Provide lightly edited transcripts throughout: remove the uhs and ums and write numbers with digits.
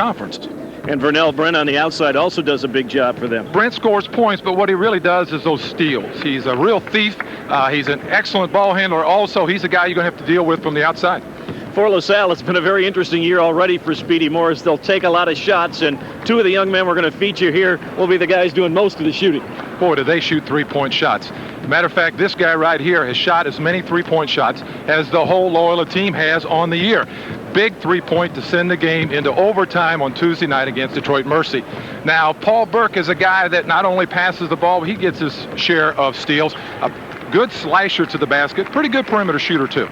conference. And Vernell Brent on the outside also does a big job for them. Brent scores points, but what he really does is those steals. He's a real thief. He's an excellent ball handler. Also, he's a guy you're going to have to deal with from the outside. For LaSalle, it's been a very interesting year already for Speedy Morris. They'll take a lot of shots, and two of the young men we're going to feature here will be the guys doing most of the shooting. Boy, do they shoot three-point shots. Matter of fact, this guy right here has shot as many three-point shots as the whole Loyola team has on the year. Big three-point to send the game into overtime on Tuesday night against Detroit Mercy. Now, Paul Burke is a guy that not only passes the ball, but he gets his share of steals. A good slasher to the basket. Pretty good perimeter shooter, too.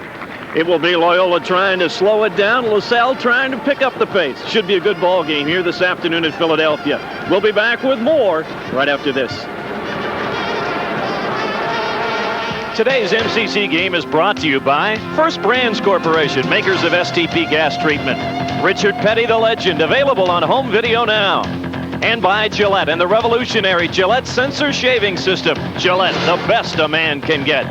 It will be Loyola trying to slow it down. LaSalle trying to pick up the pace. Should be a good ball game here this afternoon in Philadelphia. We'll be back with more right after this. Today's MCC game is brought to you by First Brands Corporation, makers of STP gas treatment. Richard Petty, the legend, available on home video now. And by Gillette and the revolutionary Gillette Sensor Shaving System. Gillette, the best a man can get.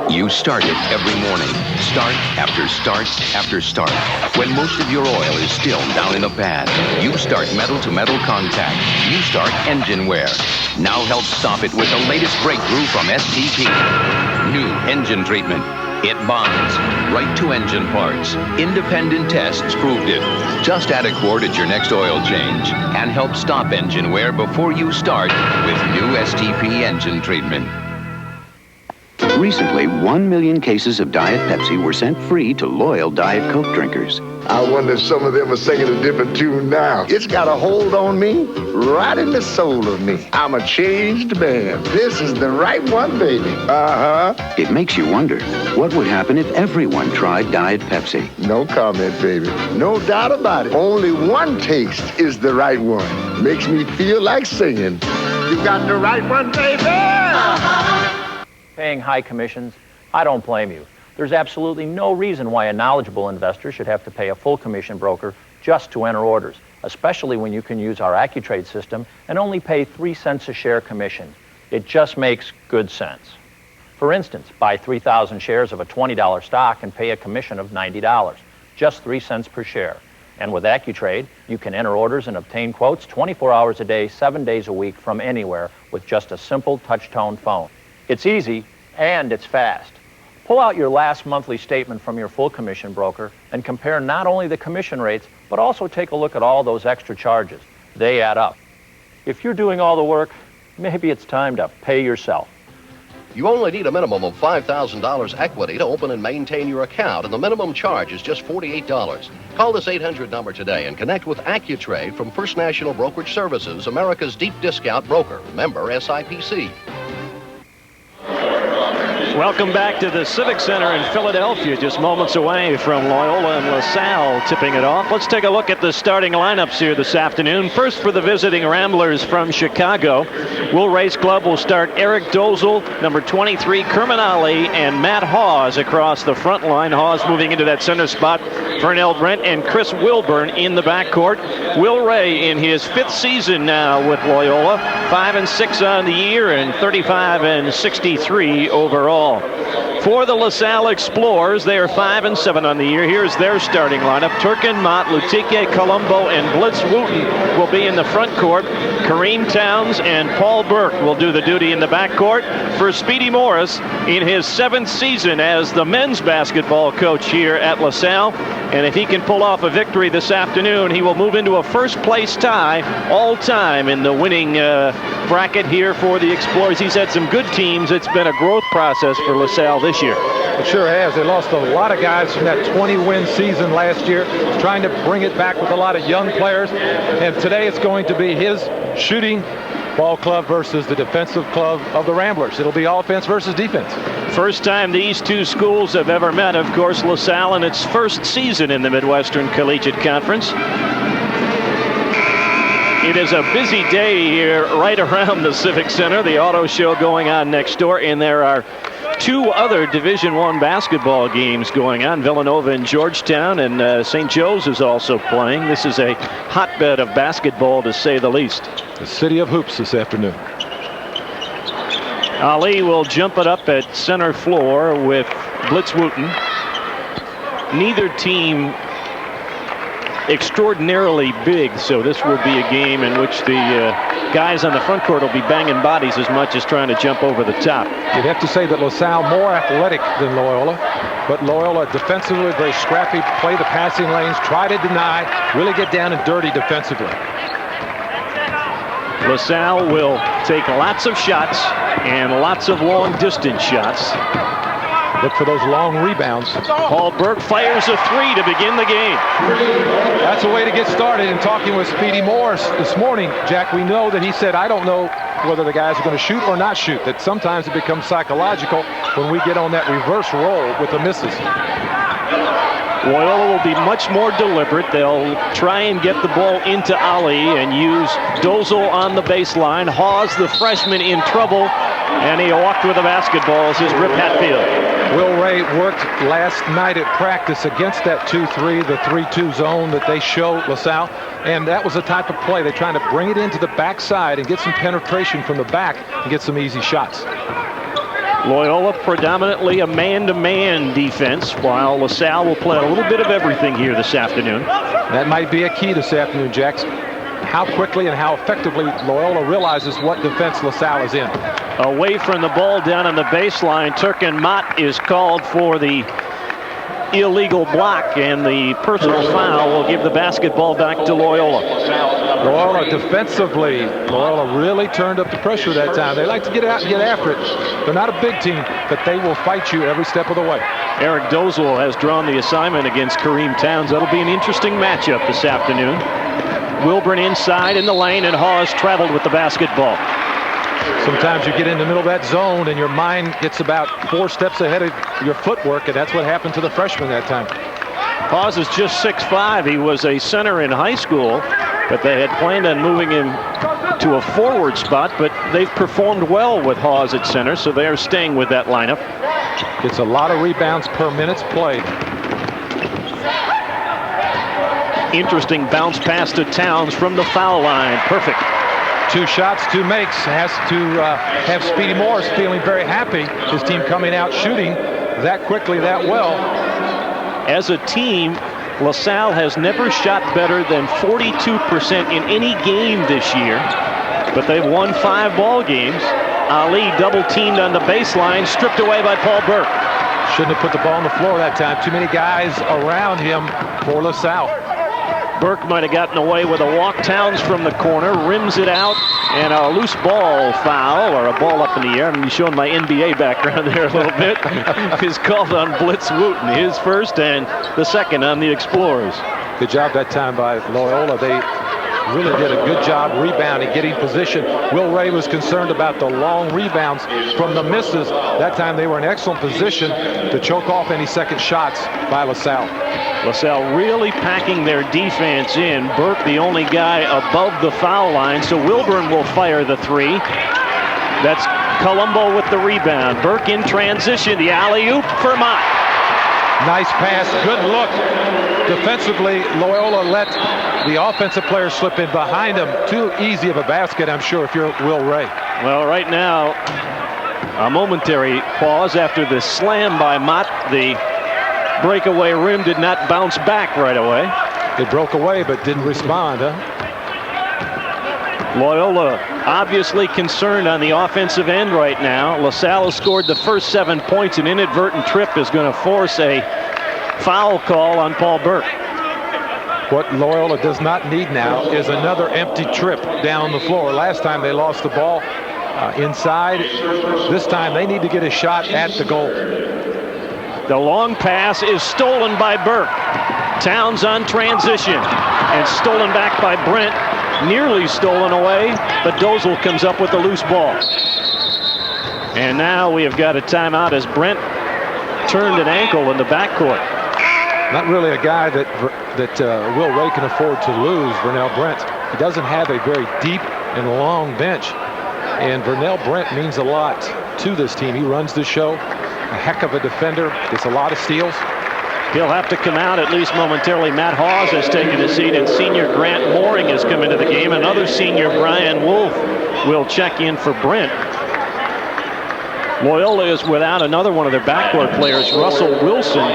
You start it every morning. Start after start after start. When most of your oil is still down in the pad, you start metal-to-metal contact. You start engine wear. Now help stop it with the latest breakthrough from STP. New engine treatment. It bonds right to engine parts. Independent tests proved it. Just add a quart at your next oil change and help stop engine wear before you start with new STP engine treatment. Recently, 1 million cases of Diet Pepsi were sent free to loyal Diet Coke drinkers. I wonder if some of them are singing a different tune now. It's got a hold on me, right in the soul of me. I'm a changed man. This is the right one, baby. Uh-huh. It makes you wonder, what would happen if everyone tried Diet Pepsi? No comment, baby. No doubt about it. Only one taste is the right one. Makes me feel like singing. You got the right one, baby! Uh-huh. Paying high commissions, I don't blame you. There's absolutely no reason why a knowledgeable investor should have to pay a full commission broker just to enter orders, especially when you can use our AccuTrade system and only pay 3 cents a share commission. It just makes good sense. For instance, buy 3,000 shares of a $20 stock and pay a commission of $90, just 3 cents per share. And with AccuTrade, you can enter orders and obtain quotes 24 hours a day, 7 days a week from anywhere with just a simple touch-tone phone. It's easy and it's fast. Pull out your last monthly statement from your full commission broker and compare not only the commission rates, but also take a look at all those extra charges. They add up. If you're doing all the work, maybe it's time to pay yourself. You only need a minimum of $5,000 equity to open and maintain your account, and the minimum charge is just $48. Call this 800 number today and connect with AccuTrade from First National Brokerage Services, America's deep discount broker. Member SIPC. Welcome back to the Civic Center in Philadelphia, just moments away from Loyola and LaSalle tipping it off. Let's take a look at the starting lineups here this afternoon. First for the visiting Ramblers from Chicago. Will Race Club will start Eric Dozel, number 23, Kerman Ali, and Matt Hawes across the front line. Hawes moving into that center spot. Vernell Brent and Chris Wilburn in the backcourt. Will Ray in his 5th season now with Loyola, 5-6 on the year and 35-63 overall. For the LaSalle Explorers, they are 5-7 on the year. Here's their starting lineup. Turkin, Mott, Lutike, Colombo, and Blitz Wooten will be in the front court. Kareem Townes and Paul Burke will do the duty in the backcourt. For Speedy Morris, in his 7th season as the men's basketball coach here at LaSalle. And if he can pull off a victory this afternoon, he will move into a first-place tie all-time in the winning bracket here for the Explorers. He's had some good teams. It's been a growth process for LaSalle this year. It sure has. They lost a lot of guys from that 20-win season last year, trying to bring it back with a lot of young players. And today it's going to be his shooting ball club versus the defensive club of the Ramblers. It'll be offense versus defense. First time these two schools have ever met, of course, LaSalle in its first season in the Midwestern Collegiate Conference. It is a busy day here right around the Civic Center. The auto show going on next door, and there are 2 other Division I basketball games going on. Villanova and Georgetown, and St. Joe's is also playing. This is a hotbed of basketball, to say the least. The city of hoops this afternoon. Ali will jump it up at center floor with Blitz Wooten. neither team extraordinarily big, so this will be a game in which the guys on the front court will be banging bodies as much as trying to jump over the top. You'd have to say that LaSalle more athletic than Loyola, but Loyola defensively very scrappy, play the passing lanes, try to deny, really get down and dirty defensively. LaSalle will take lots of shots and lots of long distance shots. Look for those long rebounds. Paul Burke fires a three to begin the game. That's a way to get started. In talking with Speedy Morris this morning, Jack, we know that he said, I don't know whether the guys are going to shoot or not shoot, that sometimes it becomes psychological when we get on that reverse roll with the misses. Loyola will be much more deliberate. They'll try and get the ball into Ali and use Dozel on the baseline. Hawes, the freshman, in trouble, and he walked with the basketball as his Rip Hatfield. Will Ray worked last night at practice against that 2-3, the 3-2 zone that they show LaSalle, and that was the type of play. They're trying to bring it into the backside and get some penetration from the back and get some easy shots. Loyola predominantly a man-to-man defense, while LaSalle will play a little bit of everything here this afternoon. That might be a key this afternoon, Jackson. How quickly and how effectively Loyola realizes what defense LaSalle is in. Away from the ball down on the baseline, Turkin Mott is called for the illegal block, and the personal foul will give the basketball back to Loyola. Loyola defensively, Loyola really turned up the pressure that time. They like to get out and get after it. They're not a big team, but they will fight you every step of the way. Eric Dozel has drawn the assignment against Kareem Townes. That'll be an interesting matchup this afternoon. Wilburn inside in the lane, and Hawes traveled with the basketball. Sometimes you get in the middle of that zone and your mind gets about 4 steps ahead of your footwork, and that's what happened to the freshman that time. Hawes is just 6'5". He was a center in high school, but they had planned on moving him to a forward spot, but they've performed well with Hawes at center, so they are staying with that lineup. It's a lot of rebounds per minutes played. Interesting bounce pass to Townes from the foul line. Perfect. 2 shots, 2 makes. Has to have Speedy Morris feeling very happy. His team coming out shooting that quickly, that well. As a team, LaSalle has never shot better than 42% in any game this year, but they've won 5 ball games. Ali double teamed on the baseline, stripped away by Paul Burke. Shouldn't have put the ball on the floor that time. Too many guys around him for LaSalle. Burke might have gotten away with a walk. Townes from the corner rims it out, and a loose ball foul, or a ball up in the air. I'm showing my NBA background there a little bit. Is called on Blitz Wooten, his first and the second on the Explorers. Good job that time by Loyola. They really did a good job rebounding, getting position. Will Ray was concerned about the long rebounds from the misses. That time they were in excellent position to choke off any second shots by LaSalle. LaSalle really packing their defense in. Burke the only guy above the foul line, so Wilburn will fire the 3. That's Colombo with the rebound. Burke in transition, the alley-oop for Mott. Nice pass, good look. Defensively, Loyola let the offensive players slip in behind them. Too easy of a basket, I'm sure, if you're Will Ray. Well, right now, a momentary pause after the slam by Mott. The breakaway rim did not bounce back right away. It broke away but didn't respond, huh? Loyola obviously concerned on the offensive end right now. LaSalle has scored the first 7 points. An inadvertent trip is going to force a foul call on Paul Burke. What Loyola does not need now is another empty trip down the floor. Last time they lost the ball inside. This time they need to get a shot at the goal. The long pass is stolen by Burke. Townes on transition and stolen back by Brent. Nearly stolen away, but Dozel comes up with the loose ball. And now we have got a timeout as Brent turned an ankle in the backcourt. Not really a guy that Will Ray can afford to lose, Vernell Brent. He doesn't have a very deep and long bench. And Vernell Brent means a lot to this team. He runs the show. A heck of a defender. Gets a lot of steals. He'll have to come out at least momentarily. Matt Hawes has taken a seat, and senior Grant Mooring has come into the game. Another senior, Brian Wolf, will check in for Brent. Loyola is without another one of their backcourt players. Russell Wilson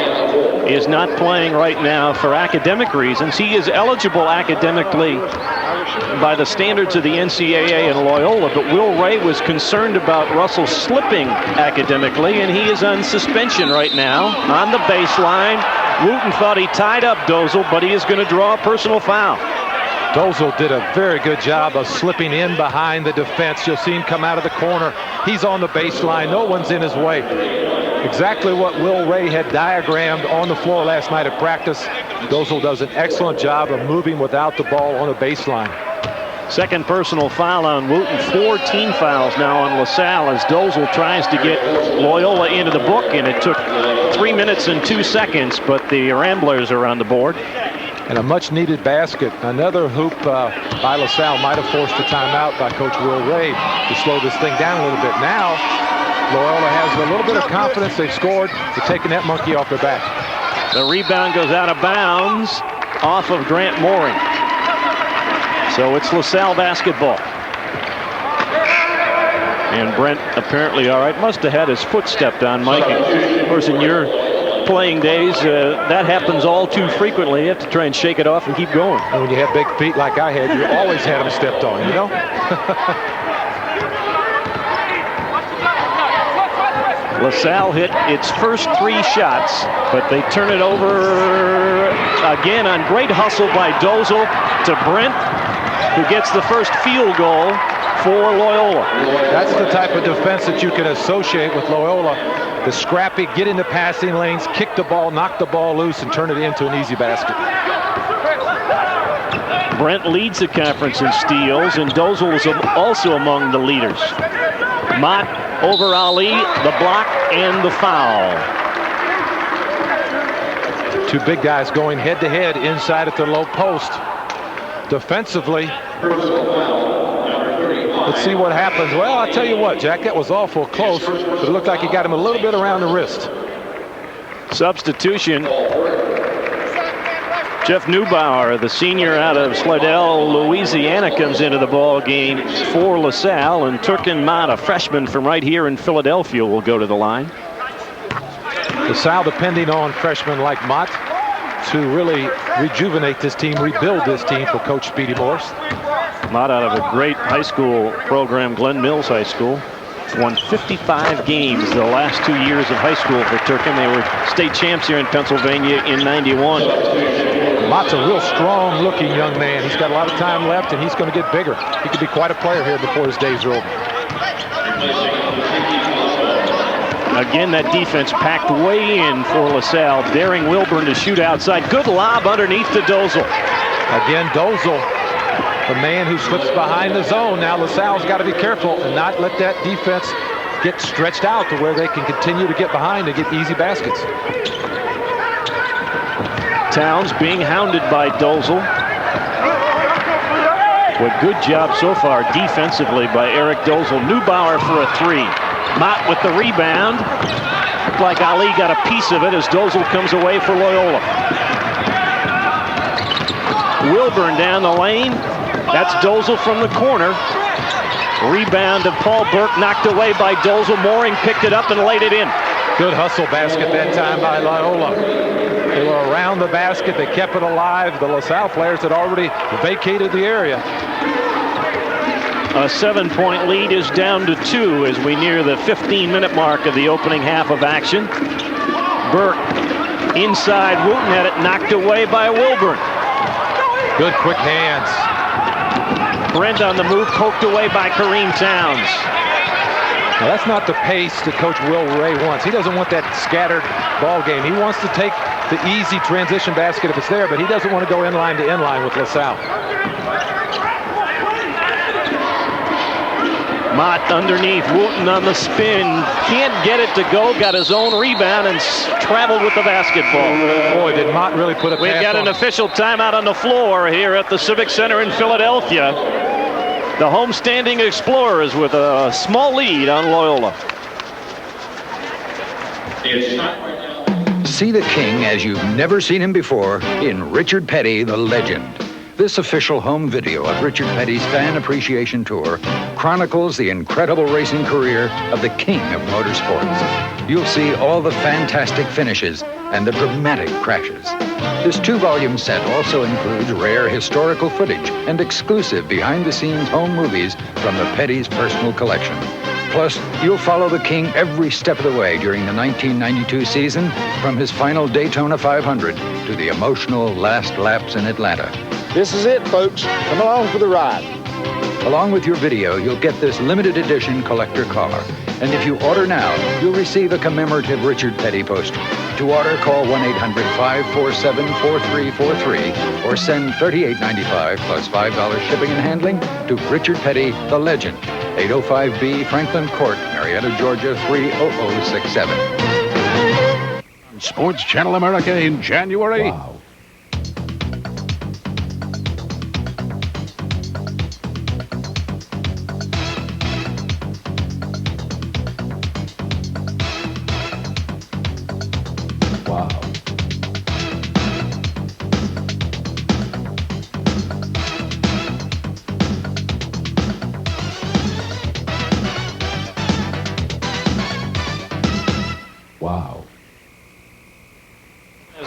is not playing right now for academic reasons. He is eligible academically by the standards of the NCAA and Loyola, but Will Ray was concerned about Russell slipping academically, and he is on suspension right now on the baseline. Wooten thought he tied up Dozel, but he is going to draw a personal foul. Dozel did a very good job of slipping in behind the defense. You'll see him come out of the corner. He's on the baseline. No one's in his way. Exactly what Will Ray had diagrammed on the floor last night at practice. Dozel does an excellent job of moving without the ball on the baseline. Second personal foul on Wooten. 4 team fouls now on LaSalle as Dozel tries to get Loyola into the book, and it took 3 minutes and 2 seconds, but the Ramblers are on the board. And a much-needed basket. Another hoop by LaSalle might have forced a timeout by Coach Will Ray to slow this thing down a little bit. Now, Loyola has a little bit of confidence. They've scored. They're taking that monkey off their back. The rebound goes out of bounds off of Grant Mooring. So it's LaSalle basketball. And Brent apparently all right. Must have had his foot stepped on, Mike. Of course, in your playing days, that happens all too frequently. You have to try and shake it off and keep going. And when you have big feet like I had, you always had them stepped on, you know? LaSalle hit its first 3 shots, but they turn it over again on great hustle by Dozel to Brent, who gets the first field goal for Loyola. That's the type of defense that you can associate with Loyola. The scrappy, get into passing lanes, kick the ball, knock the ball loose, and turn it into an easy basket. Brent leads the conference in steals, and Dozel is also among the leaders. Mott over Ali, the block, and the foul. 2 big guys going head-to-head inside at the low post. Defensively, let's see what happens. Well, I'll tell you what, Jack, that was awful close, but it looked like he got him a little bit around the wrist. Substitution. Jeff Neubauer, the senior out of Slidell, Louisiana, comes into the ball game for LaSalle, and Turkin Mott, a freshman from right here in Philadelphia, will go to the line. LaSalle depending on freshmen like Mott to really rejuvenate this team, rebuild this team for Coach Speedy Morris. Mott out of a great high school program, Glen Mills High School. Won 55 games the last 2 years of high school for Turkin. They were state champs here in Pennsylvania in '91. Mott's a real strong-looking young man. He's got a lot of time left, and he's going to get bigger. He could be quite a player here before his days are over. Again, that defense packed way in for LaSalle, daring Wilburn to shoot outside. Good lob underneath to Dozel. Again, Dozel, the man who slips behind the zone. Now LaSalle's got to be careful and not let that defense get stretched out to where they can continue to get behind and get easy baskets. Townes being hounded by Dozel. What good job so far defensively by Eric Dozel. Neubauer for a 3. Mott with the rebound. Looked like Ali got a piece of it as Dozel comes away for Loyola. Wilburn down the lane. That's Dozel from the corner. Rebound of Paul Burke, knocked away by Dozel. Mooring picked it up and laid it in. Good hustle basket that time by Loyola. They were around the basket. They kept it alive. The LaSalle players had already vacated the area. A 7-point lead is down to 2 as we near the 15-minute mark of the opening half of action. Burke inside. Wooten had it knocked away by Wilburn. Good quick hands. Brent on the move, poked away by Kareem Townes. Now that's not the pace that Coach Will Ray wants. He doesn't want that scattered ball game. He wants to take the easy transition basket if it's there, but he doesn't want to go inline to inline with LaSalle. Mott underneath, Wooten on the spin, can't get it to go, got his own rebound and traveled with the basketball. Boy, did Mott really put a pass on. We've got an official timeout on the floor here at the Civic Center in Philadelphia. The homestanding Explorers with a small lead on Loyola. See the King as you've never seen him before in Richard Petty, the Legend. This official home video of Richard Petty's Fan Appreciation Tour chronicles the incredible racing career of the king of motorsports. You'll see all the fantastic finishes and the dramatic crashes. This 2-volume set also includes rare historical footage and exclusive behind-the-scenes home movies from the Petty's personal collection. Plus, you'll follow the King every step of the way during the 1992 season, from his final Daytona 500 to the emotional last laps in Atlanta. This is it, folks. Come along for the ride. Along with your video, you'll get this limited edition collector car. And if you order now, you'll receive a commemorative Richard Petty poster. To order, call 1-800-547-4343 or send $38.95 plus $5 shipping and handling to Richard Petty, the Legend, 805B Franklin Court, Marietta, Georgia, 30067. Sports Channel America in January. Wow.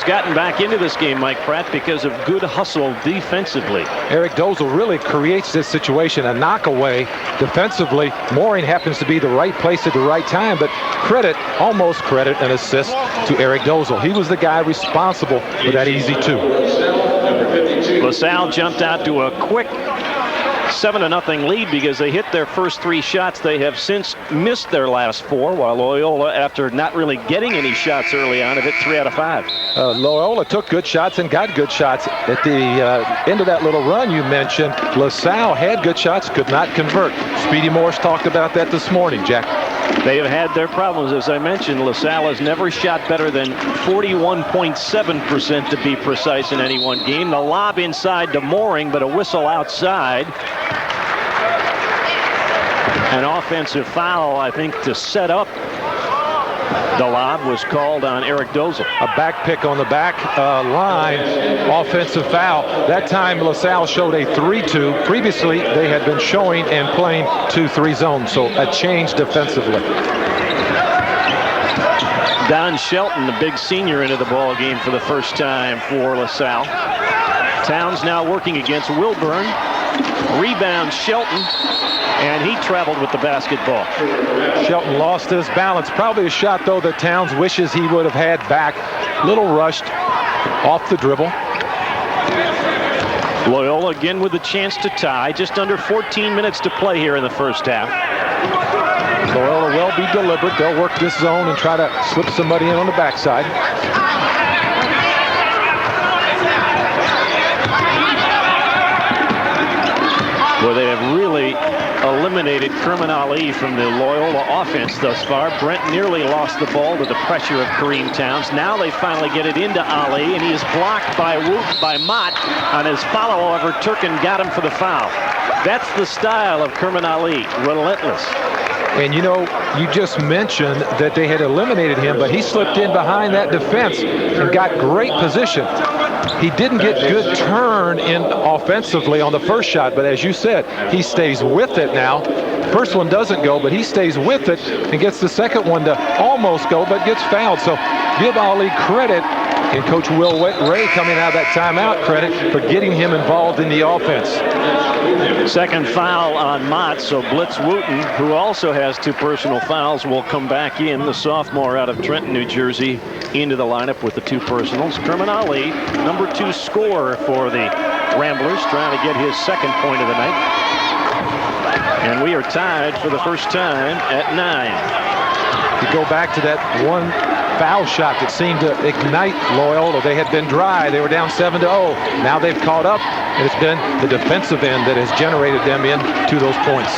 Gotten back into this game, Mike Pratt, because of good hustle defensively. Eric Dozel really creates this situation, a knockaway defensively. Mooring happens to be the right place at the right time, but almost credit an assist to Eric Dozel. He was the guy responsible for that easy 2. LaSalle jumped out to a quick 7-0 lead because they hit their first 3 shots. They have since missed their last 4, while Loyola, after not really getting any shots early on, have hit 3 out of 5. Loyola took good shots and got good shots. At the end of that little run you mentioned, LaSalle had good shots, could not convert. Speedy Morris talked about that this morning, Jack. They have had their problems, as I mentioned. LaSalle has never shot better than 41.7% to be precise in any one game. The lob inside to Mooring, but a whistle outside. An offensive foul, I think, to set up the lob was called on Eric Dozel. A back pick on the back line, offensive foul. That time LaSalle showed a 3-2. Previously, they had been showing and playing 2-3 zone, so a change defensively. Don Shelton, the big senior, into the ball game for the first time for LaSalle. Townes now working against Wilburn. Rebound Shelton, and he traveled with the basketball. Shelton lost his balance. Probably a shot, though, that Townes wishes he would have had back. Little rushed off the dribble. Loyola again with a chance to tie. Just under 14 minutes to play here in the first half. Loyola will be deliberate. They'll work this zone and try to slip somebody in on the backside. Well, they have really eliminated Kerman Ali from the Loyola offense thus far. Brent nearly lost the ball to the pressure of Kareem Townes. Now they finally get it into Ali, and he is blocked by Mott on his follow. However, Turkin got him for the foul. That's the style of Kerman Ali, relentless. And you know, you just mentioned that they had eliminated him, but he slipped in behind that defense and got great position. He didn't get good turn in offensively on the first shot, but as you said, he stays with it now. First one doesn't go, but he stays with it and gets the second one to almost go, but gets fouled. So give Ali credit, and Coach Will Ray, coming out of that timeout, credit for getting him involved in the offense. Second foul on Mott, so Blitz Wooten, who also has 2 personal fouls, will come back in, the sophomore out of Trenton, New Jersey, into the lineup with the 2 personals. Kerman Ali, number 2 scorer for the Ramblers, trying to get his second point of the night. And we are tied for the first time at 9. You go back to that one foul shot that seemed to ignite Loyola. They had been dry. They were down 7-0. Now they've caught up, and it's been the defensive end that has generated them into those points.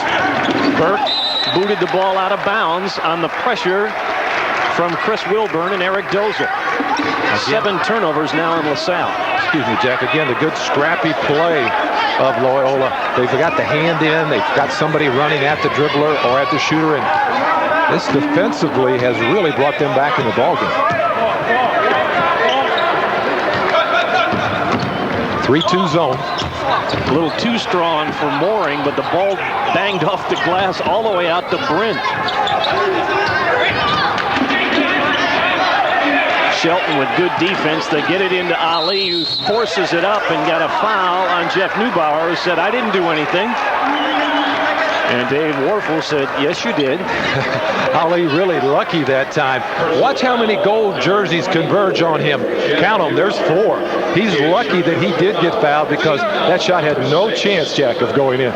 Burke booted the ball out of bounds on the pressure from Chris Wilburn and Eric Dozel. 7 turnovers now in LaSalle. Excuse me, Jack. Again, the good scrappy play of Loyola. They've got the hand in. They've got somebody running at the dribbler or at the shooter, and this defensively has really brought them back in the ballgame. 3-2 zone. A little too strong for Mooring, but the ball banged off the glass all the way out to Brent. Shelton with good defense. They get it into Ali, who forces it up and got a foul on Jeff Neubauer, who said, I didn't do anything. And Dave Warfel said, yes, you did. Ali really lucky that time. Watch how many gold jerseys converge on him. Count them, there's 4. He's lucky that he did get fouled because that shot had no chance, Jack, of going in.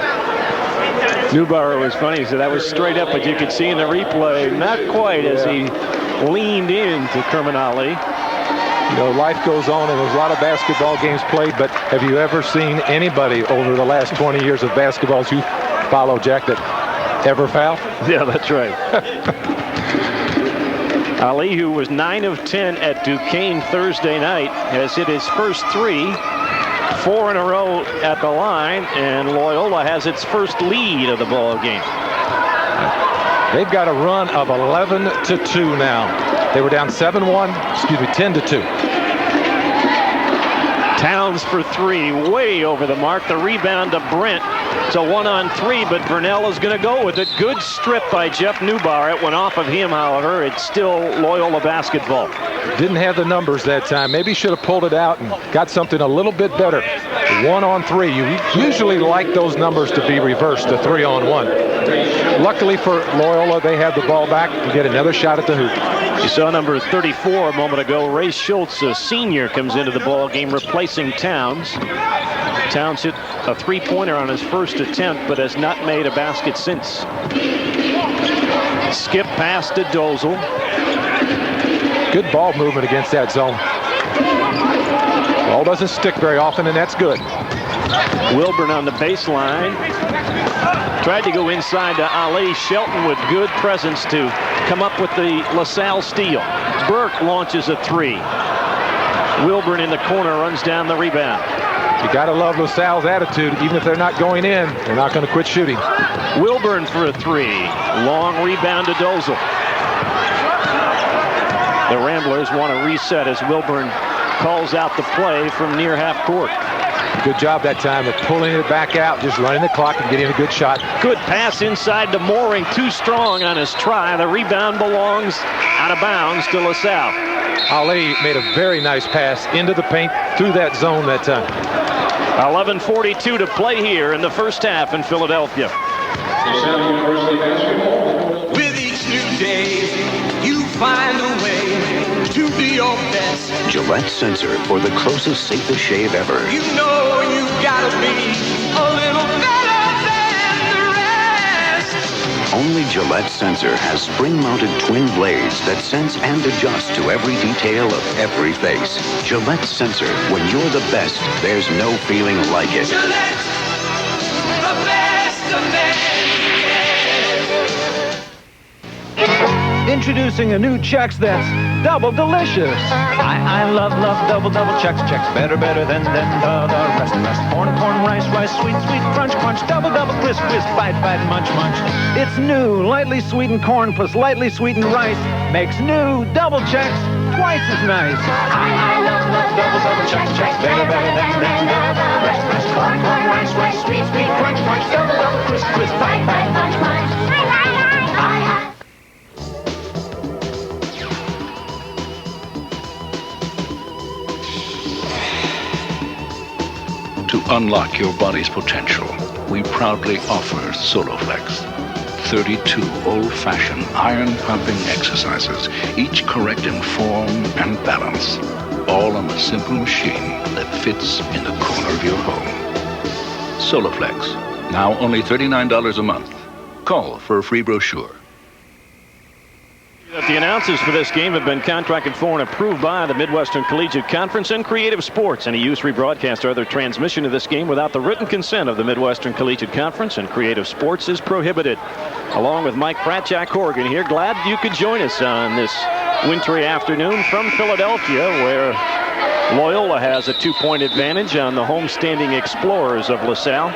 Neubauer was funny. He said that was straight up, but you could see in the replay, not quite, as he leaned into Kerman Ali. You know, life goes on, and there's a lot of basketball games played, but have you ever seen anybody over the last 20 years of basketball as you follow, Jack, that ever fouled? Yeah, that's right. Ali, who was 9 of 10 at Duquesne Thursday night, has hit his first 3, 4 in a row at the line, and Loyola has its first lead of the ball game. They've got a run of 11-2 now. They were down 10-2. Townes for 3, way over the mark. The rebound to Brent. It's a 1-on-3, but Vernell is going to go with it. Good strip by Jeff Neubauer. It went off of him, however. It's still Loyola basketball. Didn't have the numbers that time. Maybe should have pulled it out and got something a little bit better. 1-on-3. You usually like those numbers to be reversed to 3-on-1. Luckily for Loyola, they had the ball back to get another shot at the hoop. You saw number 34 a moment ago. Ray Schultz, a senior, comes into the ball game replacing Townes. Townes hit a 3-pointer on his first attempt, but has not made a basket since. Skip pass to Dozel. Good ball movement against that zone. Ball doesn't stick very often, and that's good. Wilburn on the baseline. Tried to go inside to Ali. Shelton with good presence to come up with the LaSalle steal. Burke launches a 3. Wilburn in the corner runs down the rebound. You got to love LaSalle's attitude. Even if they're not going in, they're not going to quit shooting. Wilburn for a 3. Long rebound to Dozel. The Ramblers want to reset as Wilburn calls out the play from near half court. Good job that time of pulling it back out, just running the clock and getting a good shot. Good pass inside to Mooring, too strong on his try. The rebound belongs out of bounds to LaSalle. Ali made a very nice pass into the paint through that zone that time. 11:42 to play here in the first half in Philadelphia. With each new day, you find a way to be your best. Gillette Sensor for the closest, safest shave ever. You know you gotta be a little better than the rest. Only Gillette Sensor has spring-mounted twin blades that sense and adjust to every detail of every face. Gillette Sensor, when you're the best, there's no feeling like it. Gillette, the best of men. Introducing a new Chex that's double delicious. I love double Chex. Better than the rest. Corn, rice, sweet, crunch, double, crisp, bite, munch. It's new, lightly sweetened corn plus lightly sweetened rice makes new double Chex twice as nice. I love double Chex. Better than the rest. Corn, rice, sweet, crunch, double, crisp, bite, munch. To unlock your body's potential, we proudly offer Soloflex. 32 old-fashioned iron-pumping exercises, each correct in form and balance, all on a simple machine that fits in the corner of your home. Soloflex, now only $39 a month. Call for a free brochure. The announcers for this game have been contracted for and approved by the Midwestern Collegiate Conference and Creative Sports. Any use, rebroadcast, or other transmission of this game without the written consent of the Midwestern Collegiate Conference and Creative Sports is prohibited. Along with Mike Pratt, Jack Horgan here, glad you could join us on this wintry afternoon from Philadelphia, where Loyola has a 2-point advantage on the homestanding Explorers of LaSalle.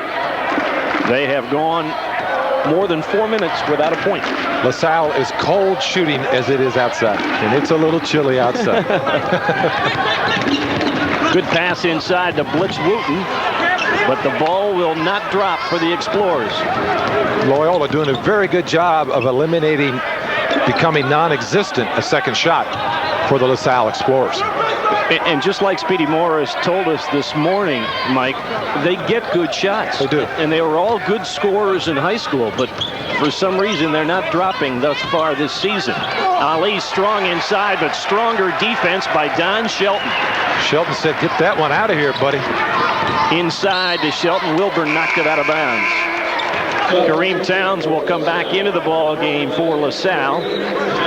They have gone more than 4 minutes without a point. LaSalle is cold shooting as it is outside, and it's a little chilly outside. Good pass inside to Blitz Wooten, but the ball will not drop for the Explorers. Loyola doing a very good job of eliminating, becoming non-existent, a second shot. for the LaSalle Explorers. And just like Speedy Morris told us this morning, Mike, they get good shots. They do. And they were all good scorers in high school, but for some reason they're not dropping thus far this season. Ali strong inside, but stronger defense by Don Shelton. Shelton said, get that one out of here, buddy. Inside to Shelton. Wilburn knocked it out of bounds. Kareem Townes will come back into the ball game for LaSalle.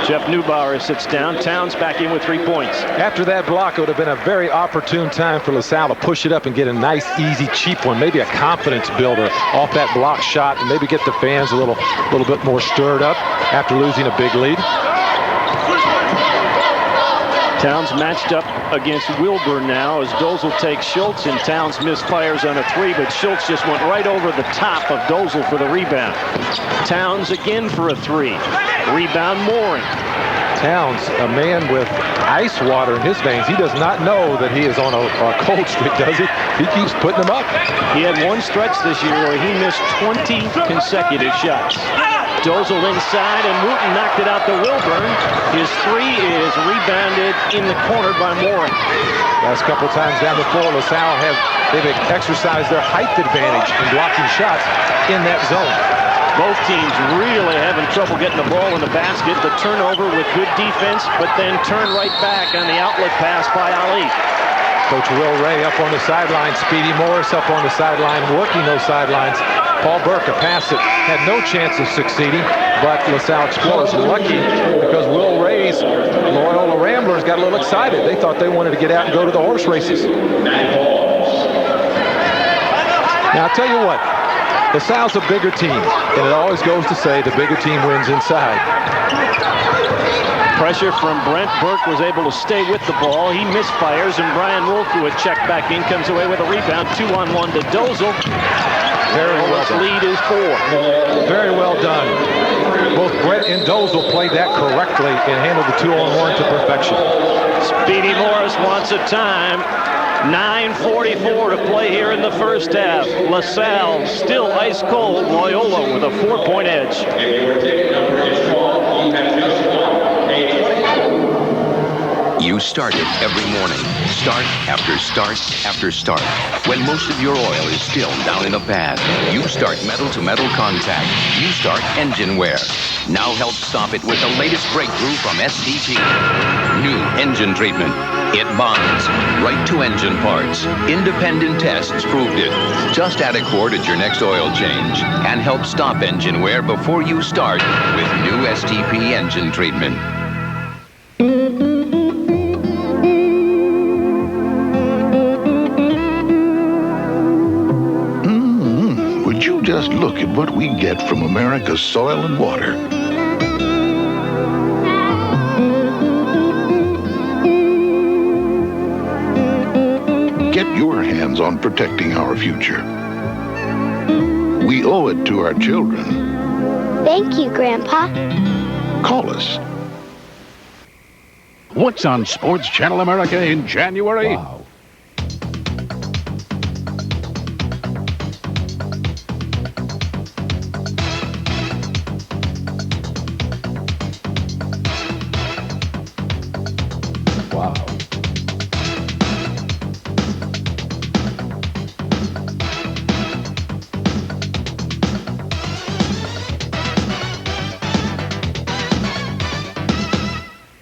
Jeff Neubauer sits down. Townes back in with 3 points. After that block, it would have been a very opportune time for LaSalle to push it up and get a nice, easy, cheap one. Maybe a confidence builder off that block shot and maybe get the fans a little bit more stirred up after losing a big lead. Townes matched up against Wilburn now as Dozel takes Schultz, and Townes misfires on a 3, but Schultz just went right over the top of Dozel for the rebound. Townes again for a 3. Rebound Mooring. Townes, a man with ice water in his veins. He does not know that he is on a cold streak, does he? He keeps putting them up. He had one stretch this year where he missed 20 consecutive shots. Dozel inside, and Wooten knocked it out to Wilburn. His 3 is rebounded in the corner by Mooring. Last couple times down the floor, LaSalle they've exercised their height advantage in blocking shots in that zone. Both teams really having trouble getting the ball in the basket. The turnover with good defense, but then turn right back on the outlet pass by Ali. Coach Will Ray up on the sideline. Speedy Morris up on the sideline, working those sidelines. Paul Burke, a pass that had no chance of succeeding, but LaSalle Explorers lucky because Will Ray's Loyola Ramblers got a little excited. They thought they wanted to get out and go to the horse races. Now, I'll tell you what, LaSalle's a bigger team, and it always goes to say the bigger team wins inside. Pressure from Brent. Burke was able to stay with the ball. He misfires, and Brian Wolf, who had checked back in, comes away with a rebound. 2-on-1 to Dozel. Very well done. Lead is 4. Very well done. Both Brett and Dozel played that correctly and handled the 2-on-1 to perfection. Speedy Morris wants a time. 9:44 to play here in the first half. LaSalle still ice cold. Loyola with a 4-point edge. You start it every morning. Start after start after start. When most of your oil is still down in a pad, you start metal-to-metal contact. You start engine wear. Now help stop it with the latest breakthrough from STP. New engine treatment. It bonds right to engine parts. Independent tests proved it. Just add a quart at your next oil change and help stop engine wear before you start with new STP engine treatment. Just look at what we get from America's soil and water. Get your hands on protecting our future. We owe it to our children. Thank you, Grandpa. Call us. What's on Sports Channel America in January?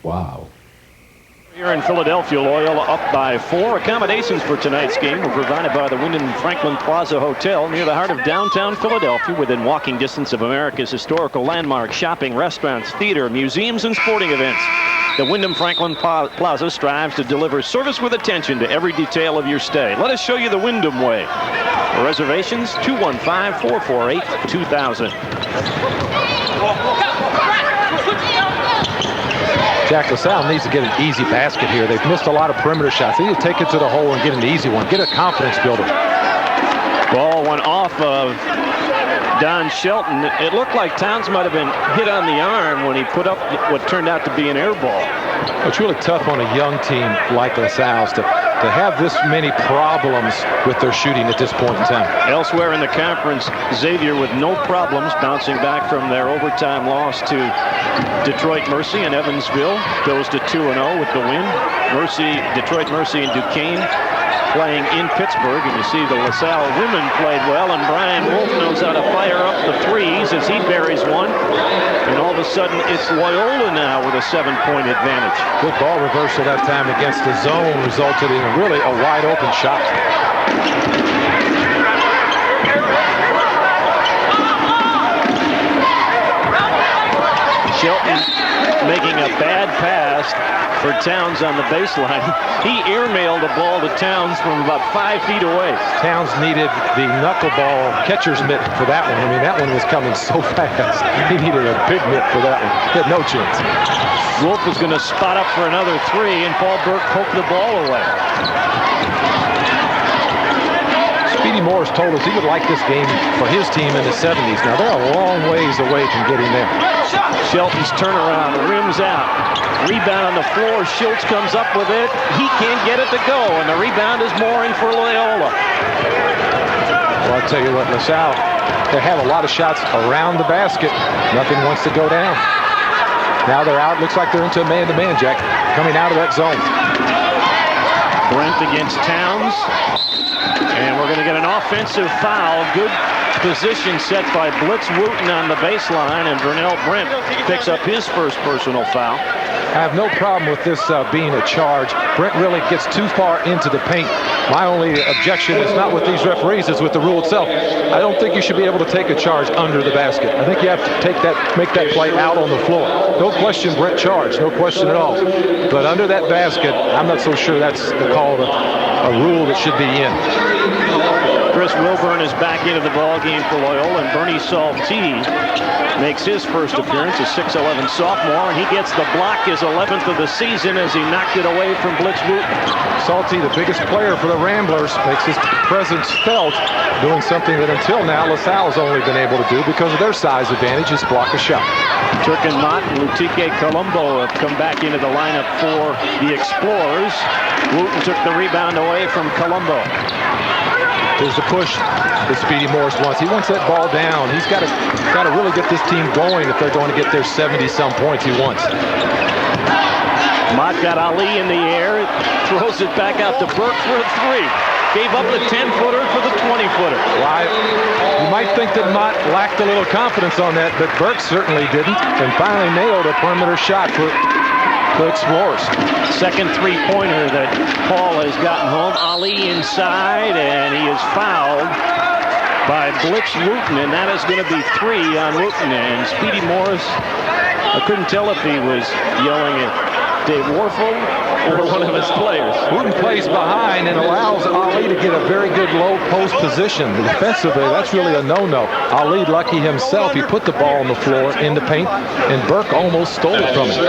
Wow. Here in Philadelphia, Loyola up by 4. Accommodations for tonight's game were provided by the Wyndham Franklin Plaza Hotel near the heart of downtown Philadelphia, within walking distance of America's historical landmarks, shopping, restaurants, theater, museums, and sporting events. The Wyndham Franklin Plaza strives to deliver service with attention to every detail of your stay. Let us show you the Wyndham way. For reservations, 215-448-2000. Jack, LaSalle needs to get an easy basket here. They've missed a lot of perimeter shots. They need to take it to the hole and get an easy one. Get a confidence builder. Ball went off of Don Shelton. It looked like Townes might have been hit on the arm when he put up what turned out to be an air ball. It's really tough on a young team like LaSalle's to to have this many problems with their shooting at this point in time. Elsewhere in the conference, Xavier with no problems bouncing back from their overtime loss to Detroit Mercy, and Evansville goes to 2-0 with the win. Detroit Mercy and Duquesne playing in Pittsburgh, and you see the LaSalle women played well, and Brian Wolf knows how to fire up the threes as he buries one, and all of a sudden it's Loyola now with a 7-point advantage. Good ball reversal that time against the zone resulted in really a wide open shot. Shelton making a bad pass for Townes on the baseline. He airmailed the ball to Townes from about 5 feet away. Townes needed the knuckleball catcher's mitt for that one. I mean, that one was coming so fast. He needed a big mitt for that one. He had no chance. Wolf is going to spot up for another three, and Paul Burke poked the ball away. Speedy Morris told us he would like this game for his team in the 70s. Now, they're a long ways away from getting there. Shelton's turnaround, rims out. Rebound on the floor. Schultz comes up with it. He can't get it to go, and the rebound is Mooring for Loyola. Well, I'll tell you what, LaSalle, they have a lot of shots around the basket. Nothing wants to go down. Now they're out. Looks like they're into a man-to-man, Jack, coming out of that zone. Brent against Townes. And we're going to get an offensive foul. Good position set by Blitz Wooten on the baseline, and Vernell Brent picks up his first personal foul. I have no problem with this being a charge. Brent really gets too far into the paint. My only objection is not with these referees, it's with the rule itself. I don't think you should be able to take a charge under the basket. I think you have to make that play out on the floor. No question Brent charged, no question at all. But under that basket, I'm not so sure that's the call of a rule that should be in. Chris Wilburn is back into the ball game for Loyola, and Bernie Saltee makes his first appearance, a 6'11" sophomore, and he gets the block, his 11th of the season, as he knocked it away from Blitz Wooten. Saltee, the biggest player for the Ramblers, makes his presence felt, doing something that until now LaSalle's only been able to do because of their size advantage, is block a shot. Turkin Mott and Lutike Colombo have come back into the lineup for the Explorers. Wooten took the rebound away from Colombo. Here's the push that Speedy Morris wants. He wants that ball down. He's got to really get this team going if they're going to get their 70-some points he wants. Mott got Ali in the air, throws it back out to Burke for a three. Gave up the 10-footer for the 20-footer. Well, you might think that Mott lacked a little confidence on that, but Burke certainly didn't, and finally nailed a perimeter shot for the Explorers. Second three-pointer that Paul has gotten home. Ali inside, and he is fouled by Blitz Wooten, and that is going to be 3 on Wooten. And Speedy Morris, I couldn't tell if he was yelling at Dave Warfel or one of his players. Wooten plays behind and allows Ali to get a very good low post position. Defensively, that's really a no-no. Ali, lucky himself, he put the ball on the floor in the paint, and Burke almost stole it from him.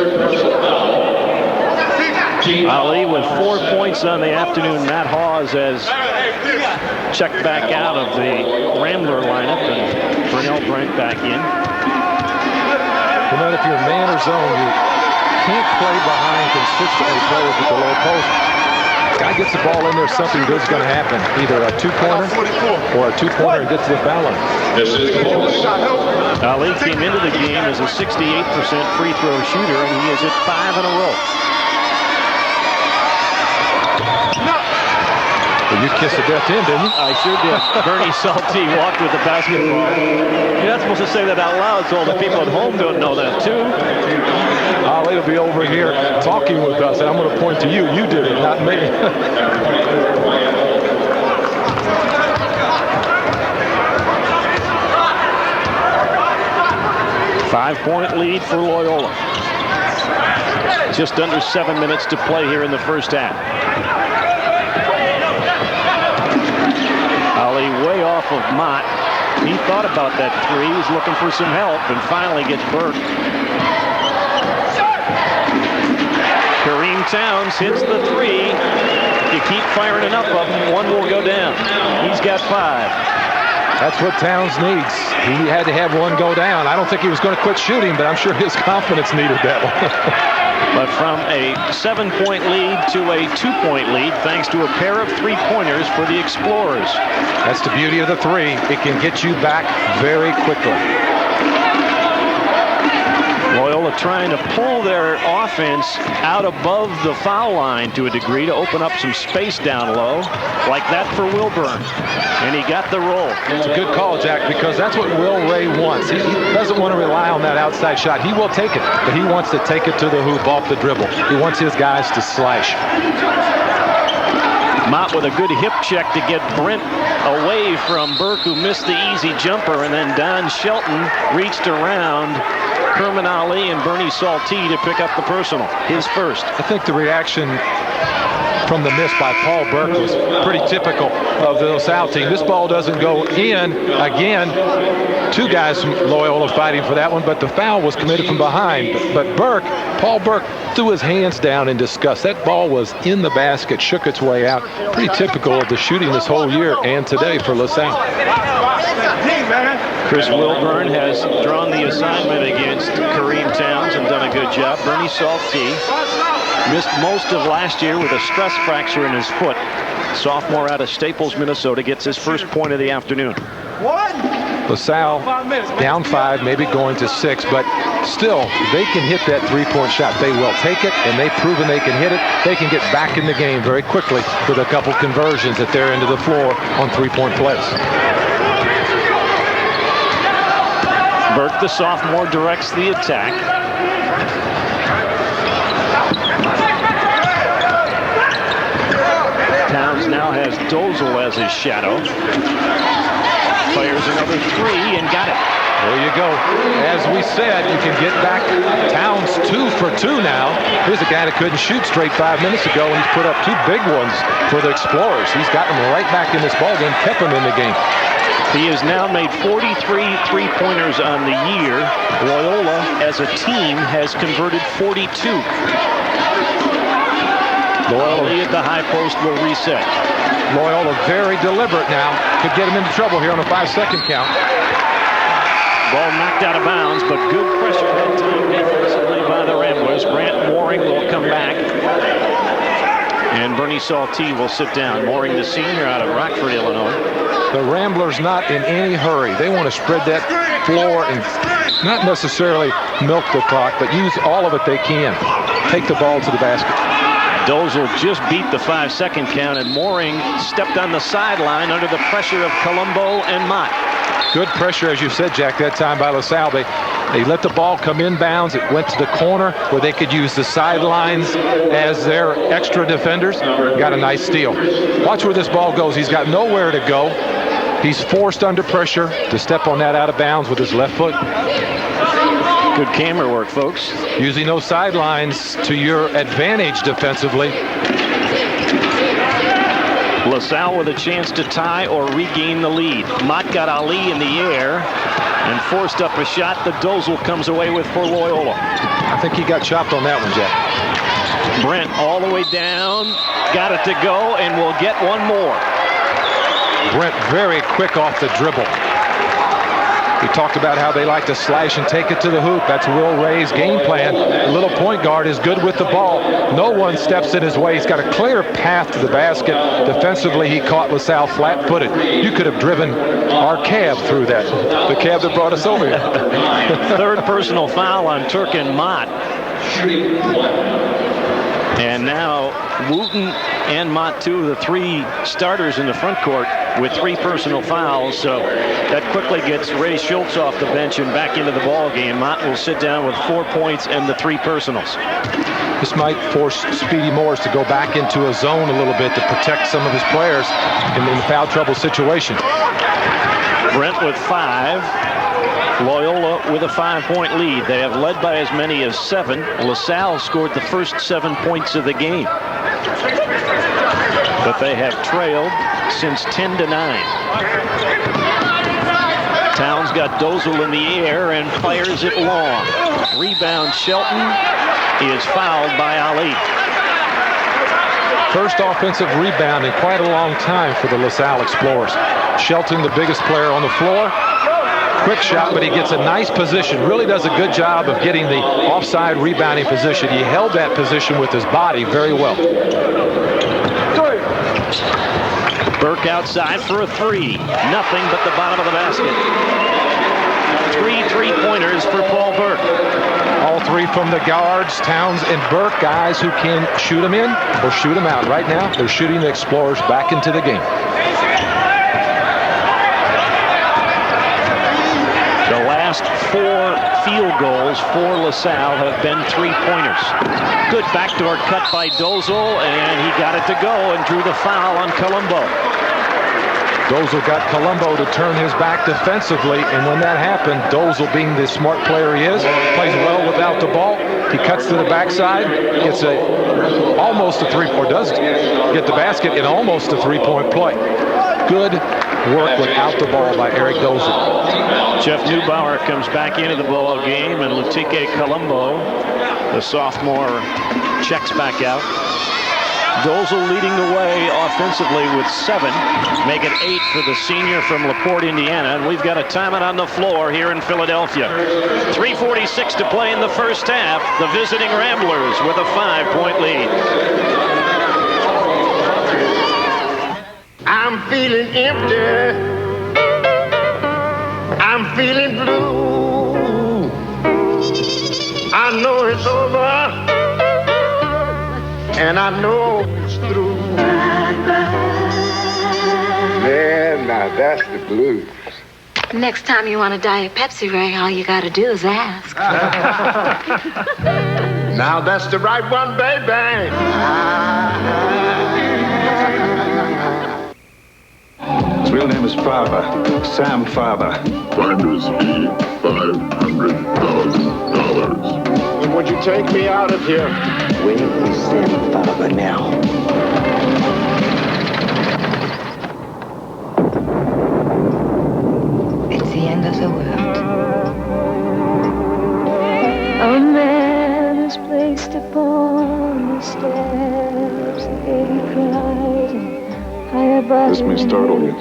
Ali with 4 points on the afternoon. Matt Hawes has checked back out of the Rambler lineup, and Vernell Brent back in. You know, if you're man or zone, you can't play behind consistently players with the low post. Guy gets the ball in there, something good's going to happen. Either a two-pointer or a two-pointer and gets to the foul line. Ali came into the game as a 68% free throw shooter, and he is at 5 in a row. Well, you kissed the death in, didn't you? I sure did. Bernie Saltee walked with the basketball. You're not supposed to say that out loud, so all the people at home don't know that, too. Ali will be over here talking with us, and I'm going to point to you. You did it, not me. 5-point lead for Loyola. Just under 7 minutes to play here in the first half. Ali way off of Mott. He thought about that three. He's looking for some help and finally gets Burke. Kareem Townes hits the three. If you keep firing enough of them, one will go down. He's got 5. That's what Townes needs. He had to have one go down. I don't think he was going to quit shooting, but I'm sure his confidence needed that one. But from a 7-point lead to a 2-point lead, thanks to a pair of three-pointers for the Explorers. That's the beauty of the three. It can get you back very quickly. Loyola trying to pull their offense out above the foul line to a degree to open up some space down low, like that for Wilburn. And he got the roll. It's a good call, Jack, because that's what Will Ray wants. He doesn't want to rely on that outside shot. He will take it, but he wants to take it to the hoop off the dribble. He wants his guys to slash. Mott with a good hip check to get Brent away from Burke, who missed the easy jumper, and then Don Shelton reached around Kerman Ali and Bernie Saltee to pick up the personal, his first. I think the reaction from the miss by Paul Burke was pretty typical of the LaSalle team. This ball doesn't go in. Again, two guys from Loyola fighting for that one, but the foul was committed from behind. But Burke, Paul Burke, threw his hands down in disgust. That ball was in the basket, shook its way out. Pretty typical of the shooting this whole year and today for LaSalle. Chris Wilburn has drawn the assignment against Kareem Townes and done a good job. Bernie Saltee missed most of last year with a stress fracture in his foot. Sophomore out of Staples, Minnesota, gets his first point of the afternoon. LaSalle down 5, maybe going to 6, but still, they can hit that three-point shot. They will take it, and they've proven they can hit it. They can get back in the game very quickly with a couple conversions at their end of the floor on three-point plays. Burke, the sophomore, directs the attack. Townes now has Dozel as his shadow. Fires another three and got it. There you go. As we said, you can get back. Townes 2 for 2 now. Here's a guy that couldn't shoot straight 5 minutes ago, and he's put up 2 big ones for the Explorers. He's gotten them right back in this ballgame, kept them in the game. He has now made 43 three-pointers on the year. Loyola, as a team, has converted 42. Loyola at the high post will reset. Loyola very deliberate now. Could get him into trouble here on a 5-second count. Ball knocked out of bounds, but good pressure that time defensively by the Ramblers. Grant Mooring will come back. And Bernie Saltee will sit down. Mooring, the senior out of Rockford, Illinois. The Ramblers not in any hurry. They want to spread that floor and not necessarily milk the clock, but use all of it they can. Take the ball to the basket. Dozel just beat the 5-second count, and Mooring stepped on the sideline under the pressure of Colombo and Mott. Good pressure, as you said, Jack, that time by LaSalle. They let the ball come inbounds. It went to the corner where they could use the sidelines as their extra defenders. Got a nice steal. Watch where this ball goes. He's got nowhere to go. He's forced under pressure to step on that out of bounds with his left foot. Good camera work, folks. Using those sidelines to your advantage defensively. LaSalle with a chance to tie or regain the lead. Mott got Ali in the air and forced up a shot that Dozel comes away with for Loyola. I think he got chopped on that one, Jack. Brent all the way down, got it to go, and will get one more. Brent very quick off the dribble. We talked about how they like to slash and take it to the hoop. That's Will Ray's game plan. The little point guard is good with the ball. No one steps in his way. He's got a clear path to the basket. Defensively, he caught LaSalle flat-footed. You could have driven our cab through that. The cab that brought us over here. Third personal foul on Turkin Mott. And now Wooten and Mott, 2 of the 3 starters in the front court with 3 personal fouls. So that quickly gets Ray Schultz off the bench and back into the ball game. Mott will sit down with 4 points and the 3 personals. This might force Speedy Morris to go back into a zone a little bit to protect some of his players in the foul trouble situation. Brent with 5. Loyola with a 5-point lead. They have led by as many as 7. LaSalle scored the first 7 points of the game. But they have trailed since 10-9. Townes got Dozel in the air and fires it long. Rebound Shelton is fouled by Ali. First offensive rebound in quite a long time for the LaSalle Explorers. Shelton, the biggest player on the floor. quick shot, but he gets a nice position. Really does a good job of getting the offside rebounding position. He held that position with his body very well. Burke outside for a three. Nothing but the bottom of the basket. 3 3-pointers for Paul Burke. All three from the guards, Townes and Burke, guys who can shoot them in or shoot them out. Right now, they're shooting the Explorers back into the game. The last 4 field goals for LaSalle have been 3-pointers. Good backdoor cut by Dozel, and he got it to go and drew the foul on Colombo. Dozel got Colombo to turn his back defensively, and when that happened, Dozel, being the smart player he is, plays well without the ball. He cuts to the backside, gets almost a three-point, does get the basket in almost a three-point play. Good work without the ball by Eric Dozel. Jeff Neubauer comes back into the ball game, and Lutike Colombo, the sophomore, checks back out. Dozel leading the way offensively with 7, make it 8 for the senior from LaPorte, Indiana, and we've got a timeout on the floor here in Philadelphia. 3:46 to play in the first half. The visiting Ramblers with a 5-point lead. I'm feeling empty. I'm feeling blue. I know it's over. And I know it's through. Man, now that's the blues. Next time you want to Diet Pepsi, Ray, all you got to do is ask. Now that's the right one, baby. His real name is Farber, Sam Farber. Finder's fee, $500,000. Would you take me out of here? Where is Sam Farber now? It's the end of the world. A man is placed upon the steps, the baby cries, and high above. This may startle you.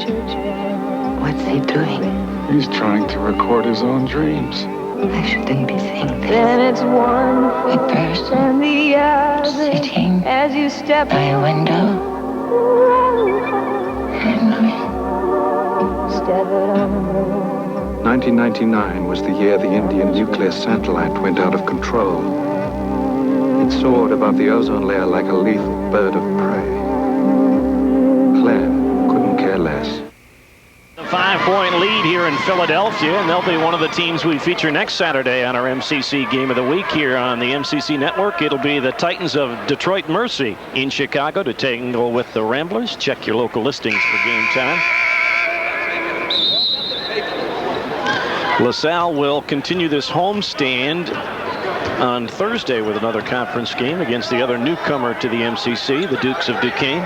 What's he doing? He's trying to record his own dreams. I shouldn't be saying this. Then it's one A person and the other sitting as you step by a window. Henry. Step it on the road. 1999 was the year the Indian nuclear satellite went out of control. It soared above the ozone layer like a lethal bird of prey. Clem couldn't care less. A 5-point lead here in Philadelphia, and they'll be one of the teams we feature next Saturday on our MCC Game of the Week here on the MCC Network. It'll be the Titans of Detroit Mercy in Chicago to tangle with the Ramblers. Check your local listings for game time. LaSalle will continue this homestand on Thursday with another conference game against the other newcomer to the MCC, the Dukes of Duquesne.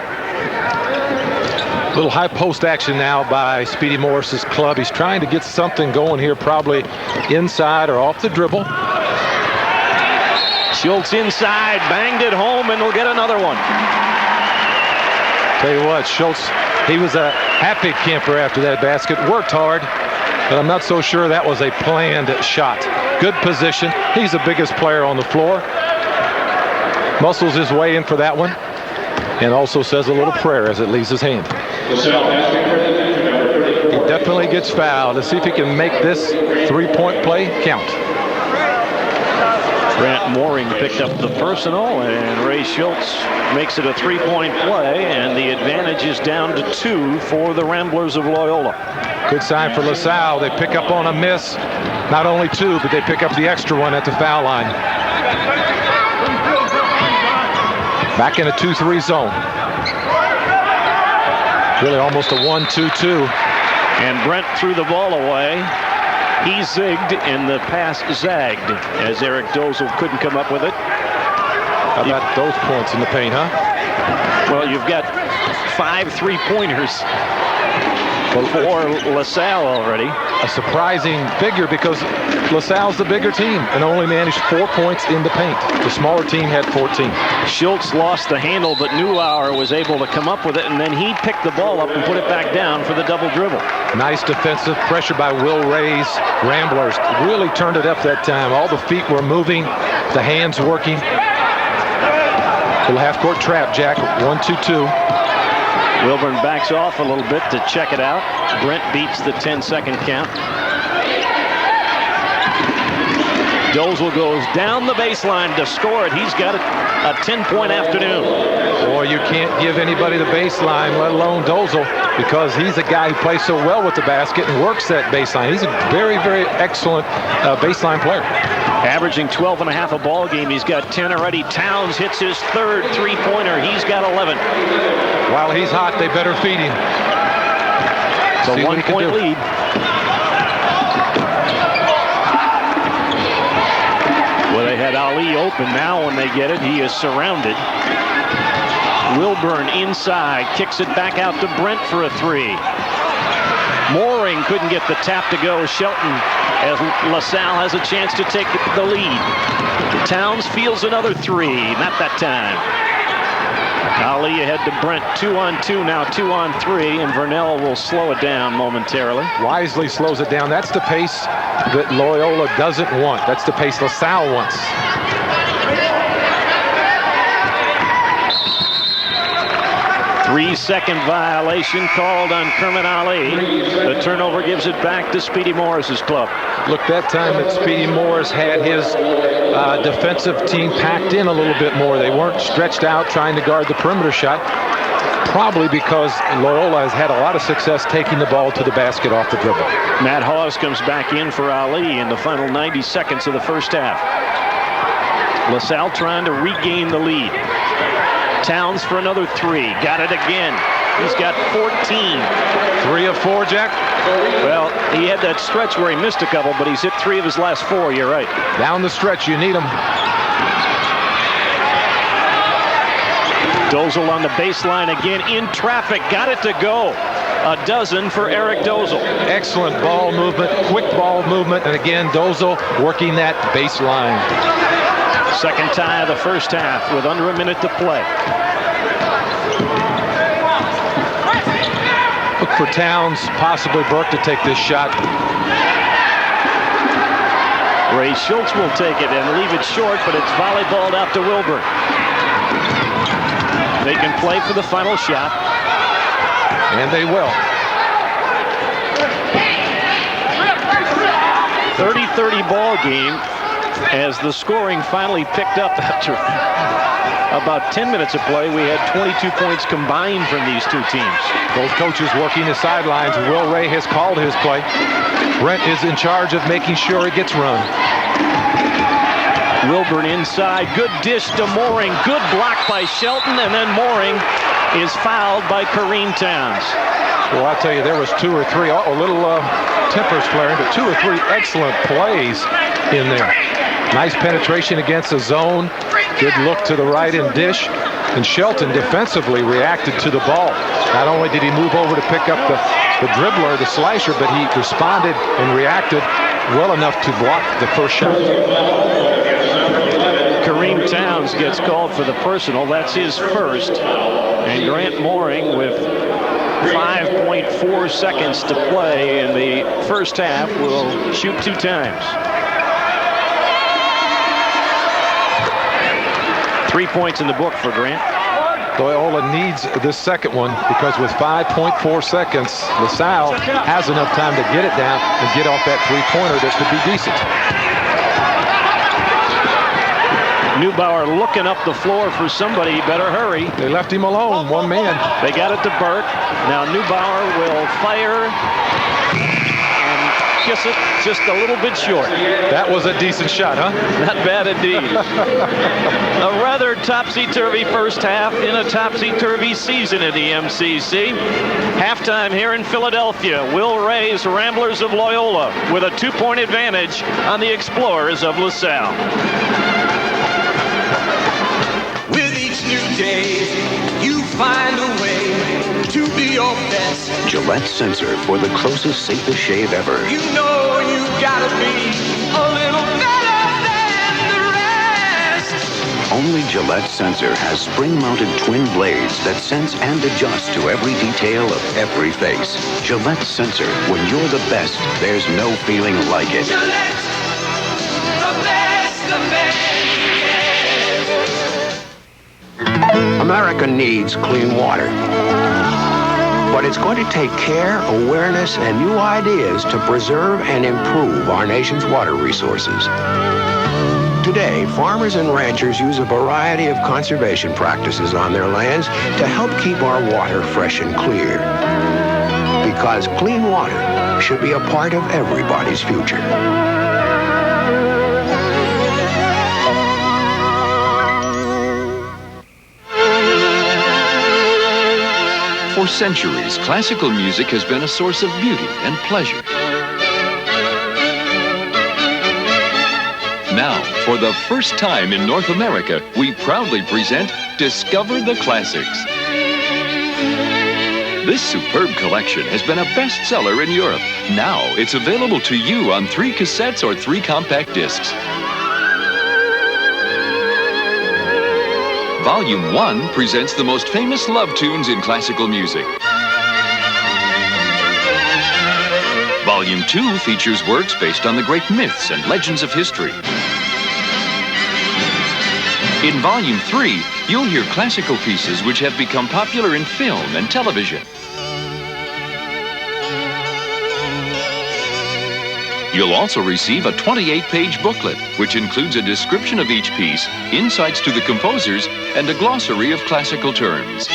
Little high post action now by Speedy Morris's club. He's trying to get something going here, probably inside or off the dribble. Schultz inside, banged it home, and we'll get another one. Tell you what, Schultz, he was a happy camper after that basket. Worked hard, but I'm not so sure that was a planned shot. Good position. He's the biggest player on the floor. Muscles his way in for that one, and also says a little prayer as it leaves his hand. He definitely gets fouled. Let's see if he can make this 3-point play count. Grant Mooring picked up the personal, and Ray Schultz makes it a 3-point play, and the advantage is down to 2 for the Ramblers of Loyola. Good sign for LaSalle. They pick up on a miss. Not only 2, but they pick up the extra one at the foul line. Back in a 2-3 zone. Really almost a 1-2-2. And Brent threw the ball away. He zigged, and the pass zagged as Eric Dozel couldn't come up with it. How about those points in the paint, huh? Well, you've got 5 3-pointers. for LaSalle already. A surprising figure because LaSalle's the bigger team and only managed 4 points in the paint. The smaller team had 14. Schultz lost the handle, but Neubauer was able to come up with it, and then he picked the ball up and put it back down for the double dribble. Nice defensive pressure by Will Ray's Ramblers. Really turned it up that time. All the feet were moving, the hands working. Little half-court trap, Jack. 1-2-2. Wilburn backs off a little bit to check it out. Brent beats the 10-second count. Dozel goes down the baseline to score it. He's got a 10-point afternoon. Boy, you can't give anybody the baseline, let alone Dozel, because he's a guy who plays so well with the basket and works that baseline. He's a very, very excellent baseline player. Averaging 12.5 a ball game. He's got 10 already. Townes hits his third three-pointer. He's got 11. While he's hot, they better feed him. It's a one-point lead. Well, they had Ali open. Now when they get it, he is surrounded. Wilburn inside, kicks it back out to Brent for a three. Mooring couldn't get the tap to go. Shelton, as LaSalle has a chance to take the lead. Townes fields another three, not that time. Ali ahead to Brent, 2-on-2, now 2-on-3, and Vernell will slow it down momentarily. Wisely slows it down. That's the pace that Loyola doesn't want. That's the pace LaSalle wants. Three-second violation called on Kermit Ali. The turnover gives it back to Speedy Morris's club. Look, that time that Speedy Morris had his defensive team packed in a little bit more. They weren't stretched out trying to guard the perimeter shot, probably because Loyola has had a lot of success taking the ball to the basket off the dribble. Matt Hawes comes back in for Ali in the final 90 seconds of the first half. LaSalle trying to regain the lead. Townes for another three. Got it again. He's got 14. 3 of 4, Jack? Well, he had that stretch where he missed a couple, but he's hit 3 of his last 4. You're right. Down the stretch, you need him. Dozel on the baseline again in traffic. Got it to go. A dozen for Eric Dozel. Excellent ball movement, quick ball movement, and again, Dozel working that baseline. Second tie of the first half with under a minute to play. Look for Townes, possibly Burke to take this shot. Ray Schultz will take it and leave it short, but it's volleyballed out to Wilburn. They can play for the final shot. And they will. 30-30 ball game as the scoring finally picked up after about 10 minutes of play. We had 22 points combined from these two teams. Both coaches working the sidelines. Will Ray has called his play. Brent is in charge of making sure it gets run. Wilburn inside. Good dish to Mooring. Good block by Shelton, and then Mooring is fouled by Kareem Townes. Well, I'll tell you, there was 2 or 3, a little tempers flaring, but 2 or 3 excellent plays in there. Nice penetration against the zone. Good look to the right and dish. And Shelton defensively reacted to the ball. Not only did he move over to pick up the dribbler, the slasher, but he responded and reacted well enough to block the first shot. Kareem Townes gets called for the personal. That's his first. And Grant Mooring with 5.4 seconds to play in the first half will shoot 2 times. 3 points in the book for Grant. Loyola needs this second one because with 5.4 seconds, LaSalle has enough time to get it down and get off that three-pointer that could be decent. Neubauer looking up the floor for somebody. He better hurry. They left him alone, one man. They got it to Burke. Now Neubauer will fire and kiss it just a little bit short. That was a decent shot, huh? Not bad indeed. A rather topsy-turvy first half in a topsy-turvy season in the MCC. Halftime here in Philadelphia. Will Ray's Ramblers of Loyola with a 2-point advantage on the Explorers of LaSalle. With each new day, you find a way to be your best. Gillette Sensor for the closest, safest shave ever. You know you gotta be a little better than the rest. Only Gillette Sensor has spring-mounted twin blades that sense and adjust to every detail of every face. Gillette Sensor, when you're the best, there's no feeling like it. Gillette, the best the man can. America needs clean water. But it's going to take care, awareness, and new ideas to preserve and improve our nation's water resources. Today, farmers and ranchers use a variety of conservation practices on their lands to help keep our water fresh and clear. Because clean water should be a part of everybody's future. For centuries, classical music has been a source of beauty and pleasure. Now, for the first time in North America, we proudly present Discover the Classics. This superb collection has been a bestseller in Europe. Now, it's available to you on 3 cassettes or 3 compact discs. Volume 1 presents the most famous love tunes in classical music. Volume 2 features works based on the great myths and legends of history. In Volume 3, you'll hear classical pieces which have become popular in film and television. You'll also receive a 28-page booklet, which includes a description of each piece, insights to the composers, and a glossary of classical terms.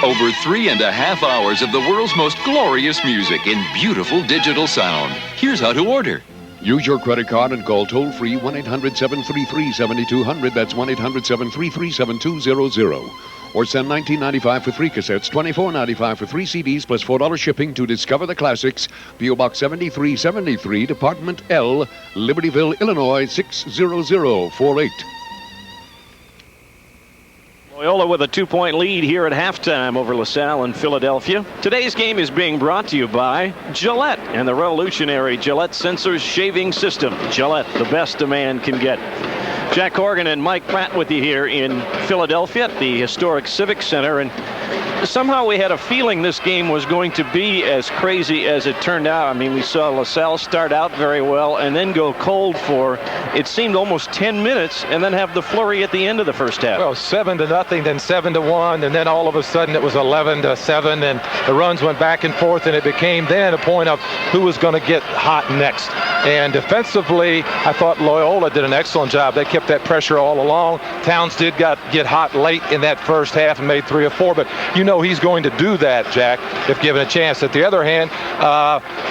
Over 3.5 hours of the world's most glorious music in beautiful digital sound. Here's how to order. Use your credit card and call toll-free 1-800-733-7200. That's 1-800-733-7200. Or send $19.95 for 3 cassettes, $24.95 for 3 CDs, plus $4 shipping to Discover the Classics, P.O. Box 7373, Department L, Libertyville, Illinois, 60048. Loyola with a 2-point lead here at halftime over LaSalle in Philadelphia. Today's game is being brought to you by Gillette and the revolutionary Gillette Sensor Shaving System. Gillette, the best a man can get. Jack Corrigan and Mike Pratt with you here in Philadelphia at the historic Civic Center, and somehow we had a feeling this game was going to be as crazy as it turned out. I mean, we saw LaSalle start out very well and then go cold for, it seemed, almost 10 minutes, and then have the flurry at the end of the first half. Well, 7-0, then 7-1, and then all of a sudden it was 11-7, and the runs went back and forth, and it became then a point of who was going to get hot next. And defensively, I thought Loyola did an excellent job. They kept that pressure all along. Townes did get hot late in that first half and made 3 or 4, but you know he's going to do that, Jack, if given a chance. At the other hand,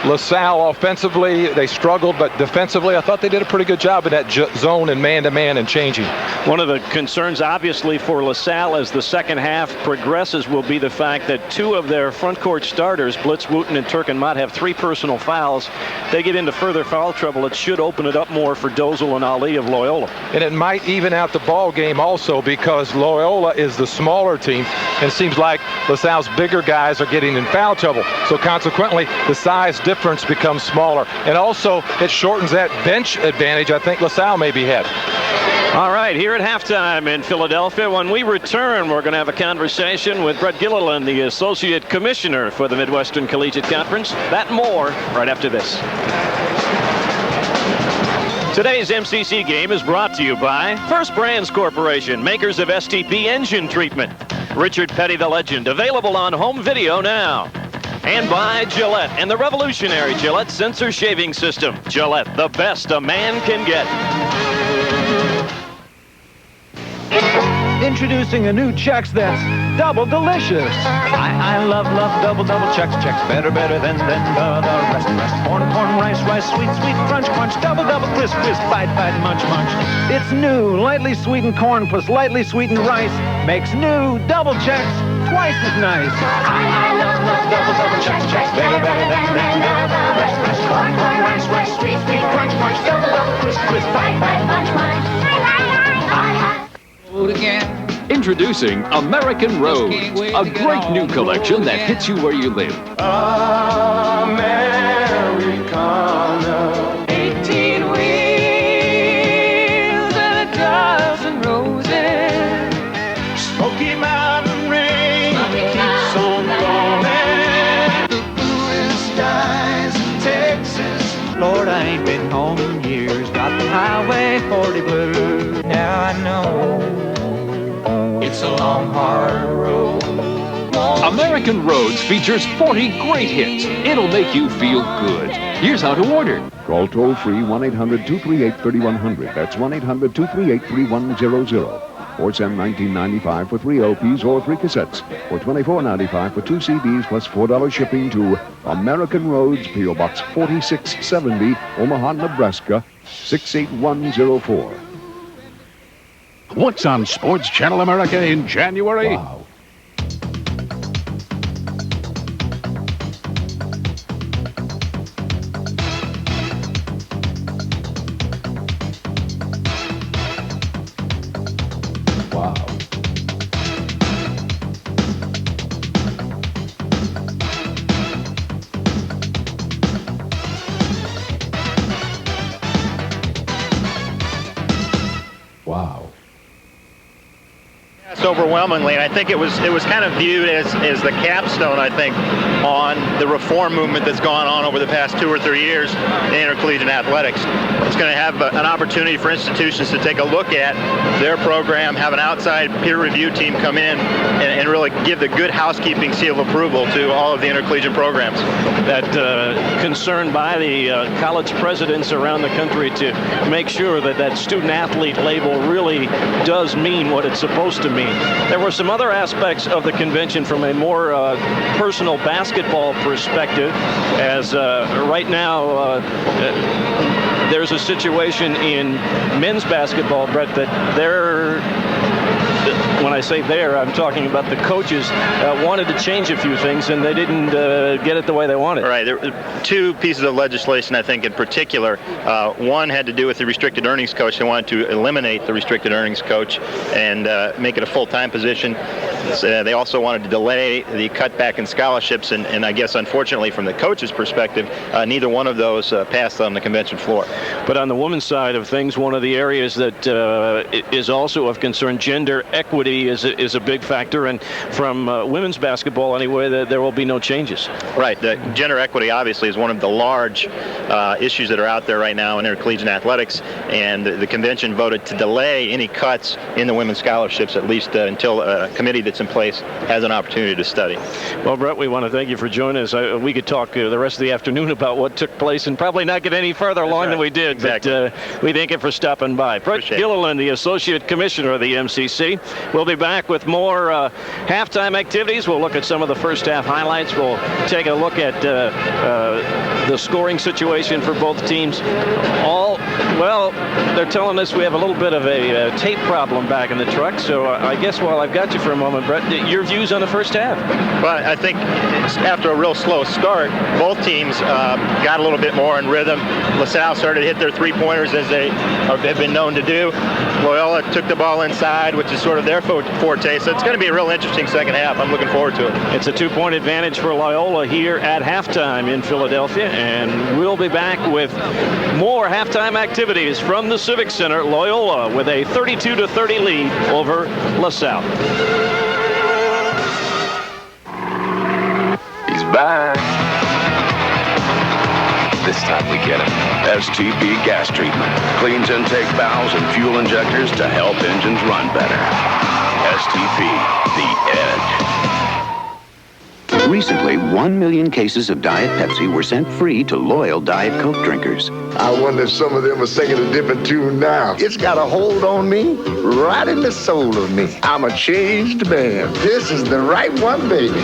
LaSalle offensively, they struggled, but defensively, I thought they did a pretty good job in that zone and man-to-man and changing. One of the concerns, obviously, for LaSalle as the second half progresses will be the fact that 2 of their front court starters, Blitz Wooten and Turk and Mott, have 3 personal fouls. They get into further foul trouble. It should open it up more for Dozel and Ali of Loyola. And it might even out the ball game also, because Loyola is the smaller team, and it seems like LaSalle's bigger guys are getting in foul trouble. So consequently, the size difference becomes smaller. And also, it shortens that bench advantage I think LaSalle maybe had. All right, here at halftime in Philadelphia. When we return, we're going to have a conversation with Brett Gilliland, the Associate Commissioner for the Midwestern Collegiate Conference. That and more right after this. Today's MCC game is brought to you by First Brands Corporation, makers of STP engine treatment. Richard Petty, the legend, available on home video now. And by Gillette and the revolutionary Gillette Sensor Shaving System. Gillette, the best a man can get. Introducing a new Chex that's double delicious. I love double Chex. Better than the rest. Corn, rice, sweet, crunch, double, crisp, bite, munch. It's new, lightly sweetened corn plus lightly sweetened rice makes new double Chex twice as nice. I love double Chex. Better than the rest. Corn, rice, sweet, crunch, double, crisp, bite, munch. Again. Introducing American Roads, a great new collection that hits you where you live. Americana. 18 wheels and a dozen roses. Smoky Mountain rain keeps on falling. The bluest skies in Texas. Lord, I ain't been home in years. Got the Highway 40 blues. Now I know it's a long, hard road. American Roads features 40 great hits. It'll make you feel good. Here's how to order. Call toll-free 1-800-238-3100. That's 1-800-238-3100. Or send $19.95 for 3 LPs or 3 cassettes, or $24.95 for 2 CDs plus $4 shipping to American Roads, P.O. Box 4670, Omaha, Nebraska, 68104. What's on Sports Channel America in January? Wow. Overwhelmingly, and I think it was kind of viewed as the capstone, I think, on the reform movement that's gone on over the past 2 or 3 years in intercollegiate athletics. It's going to have an opportunity for institutions to take a look at their program, have an outside peer review team come in and really give the good housekeeping seal of approval to all of the intercollegiate programs. That concern by the college presidents around the country to make sure that that student-athlete label really does mean what it's supposed to mean. There were some other aspects of the convention from a more personal basketball perspective, as right now there's a situation in men's basketball, Brett, that when I say there, I'm talking about the coaches wanted to change a few things, and they didn't get it the way they wanted. Right. There were 2 pieces of legislation, I think, in particular. One had to do with the restricted earnings coach. They wanted to eliminate the restricted earnings coach and make it a full-time position. They also wanted to delay the cutback in scholarships, and I guess, unfortunately, from the coach's perspective, neither one of those passed on the convention floor. But on the women's side of things, one of the areas that is also of concern, gender equity is a big factor, and from women's basketball anyway, there will be no changes. Right. The gender equity obviously is one of the large issues that are out there right now in intercollegiate athletics, and the convention voted to delay any cuts in the women's scholarships, at least until a committee that's in place has an opportunity to study. Well, Brett, we want to thank you for joining us. We could talk the rest of the afternoon about what took place and probably not get any further along than we did. Exactly. But we thank you for stopping by. Brett Gilliland, the Associate Commissioner of the MCC. We'll be back with more halftime activities. We'll look at some of the first half highlights. We'll take a look at the scoring situation for both teams. Well, they're telling us we have a little bit of a tape problem back in the truck, so I guess while I've got you for a moment, Brett, your views on the first half? Well, I think after a real slow start, both teams got a little bit more in rhythm. LaSalle started to hit their three-pointers as they have been known to do. Loyola took the ball inside, which is sort of their forte, so it's going to be a real interesting second half. I'm looking forward to it. It's a 2-point advantage for Loyola here at halftime in Philadelphia, and we'll be back with more halftime activities from the Civic Center. Loyola with a 32-30 lead over LaSalle. He's back. This time we get him. STP gas treatment. Cleans intake valves and fuel injectors to help engines run better. STP, the edge. Recently, 1 million cases of Diet Pepsi were sent free to loyal Diet Coke drinkers. I wonder if some of them are singing a different tune now. It's got a hold on me, right in the soul of me. I'm a changed man. This is the right one, baby.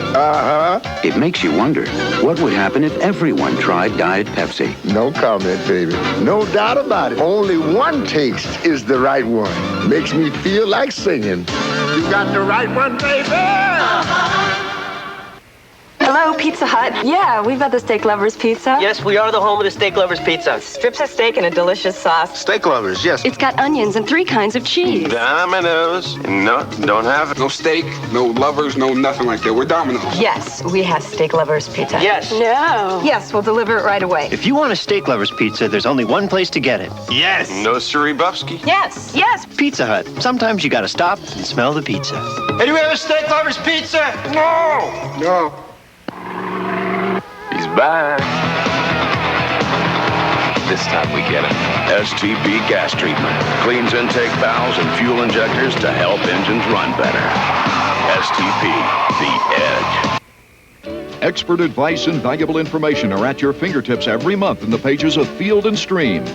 It makes you wonder, what would happen if everyone tried Diet Pepsi? No comment, baby. No doubt about it. Only one taste is the right one. Makes me feel like singing. You got the right one, baby. Hello, know Pizza Hut? Yeah, we've got the Steak Lovers Pizza. Yes, we are the home of the Steak Lovers Pizza. Strips of steak and a delicious sauce. Steak Lovers, yes. It's got onions and 3 kinds of cheese. Domino's. No, don't have it. No steak, no lovers, no nothing like that. We're Domino's. Yes, we have Steak Lovers Pizza. Yes. No. Yes, we'll deliver it right away. If you want a Steak Lovers Pizza, there's only one place to get it. Yes. No siree Bubsky. Yes. Yes. Pizza Hut. Sometimes you gotta stop and smell the pizza. Hey, do we have a Steak Lovers Pizza? No. No. He's back. This time we get him. STP gas treatment cleans intake valves and fuel injectors to help engines run better. STP, the edge. Expert advice and valuable information are at your fingertips every month in the pages of Field & Stream.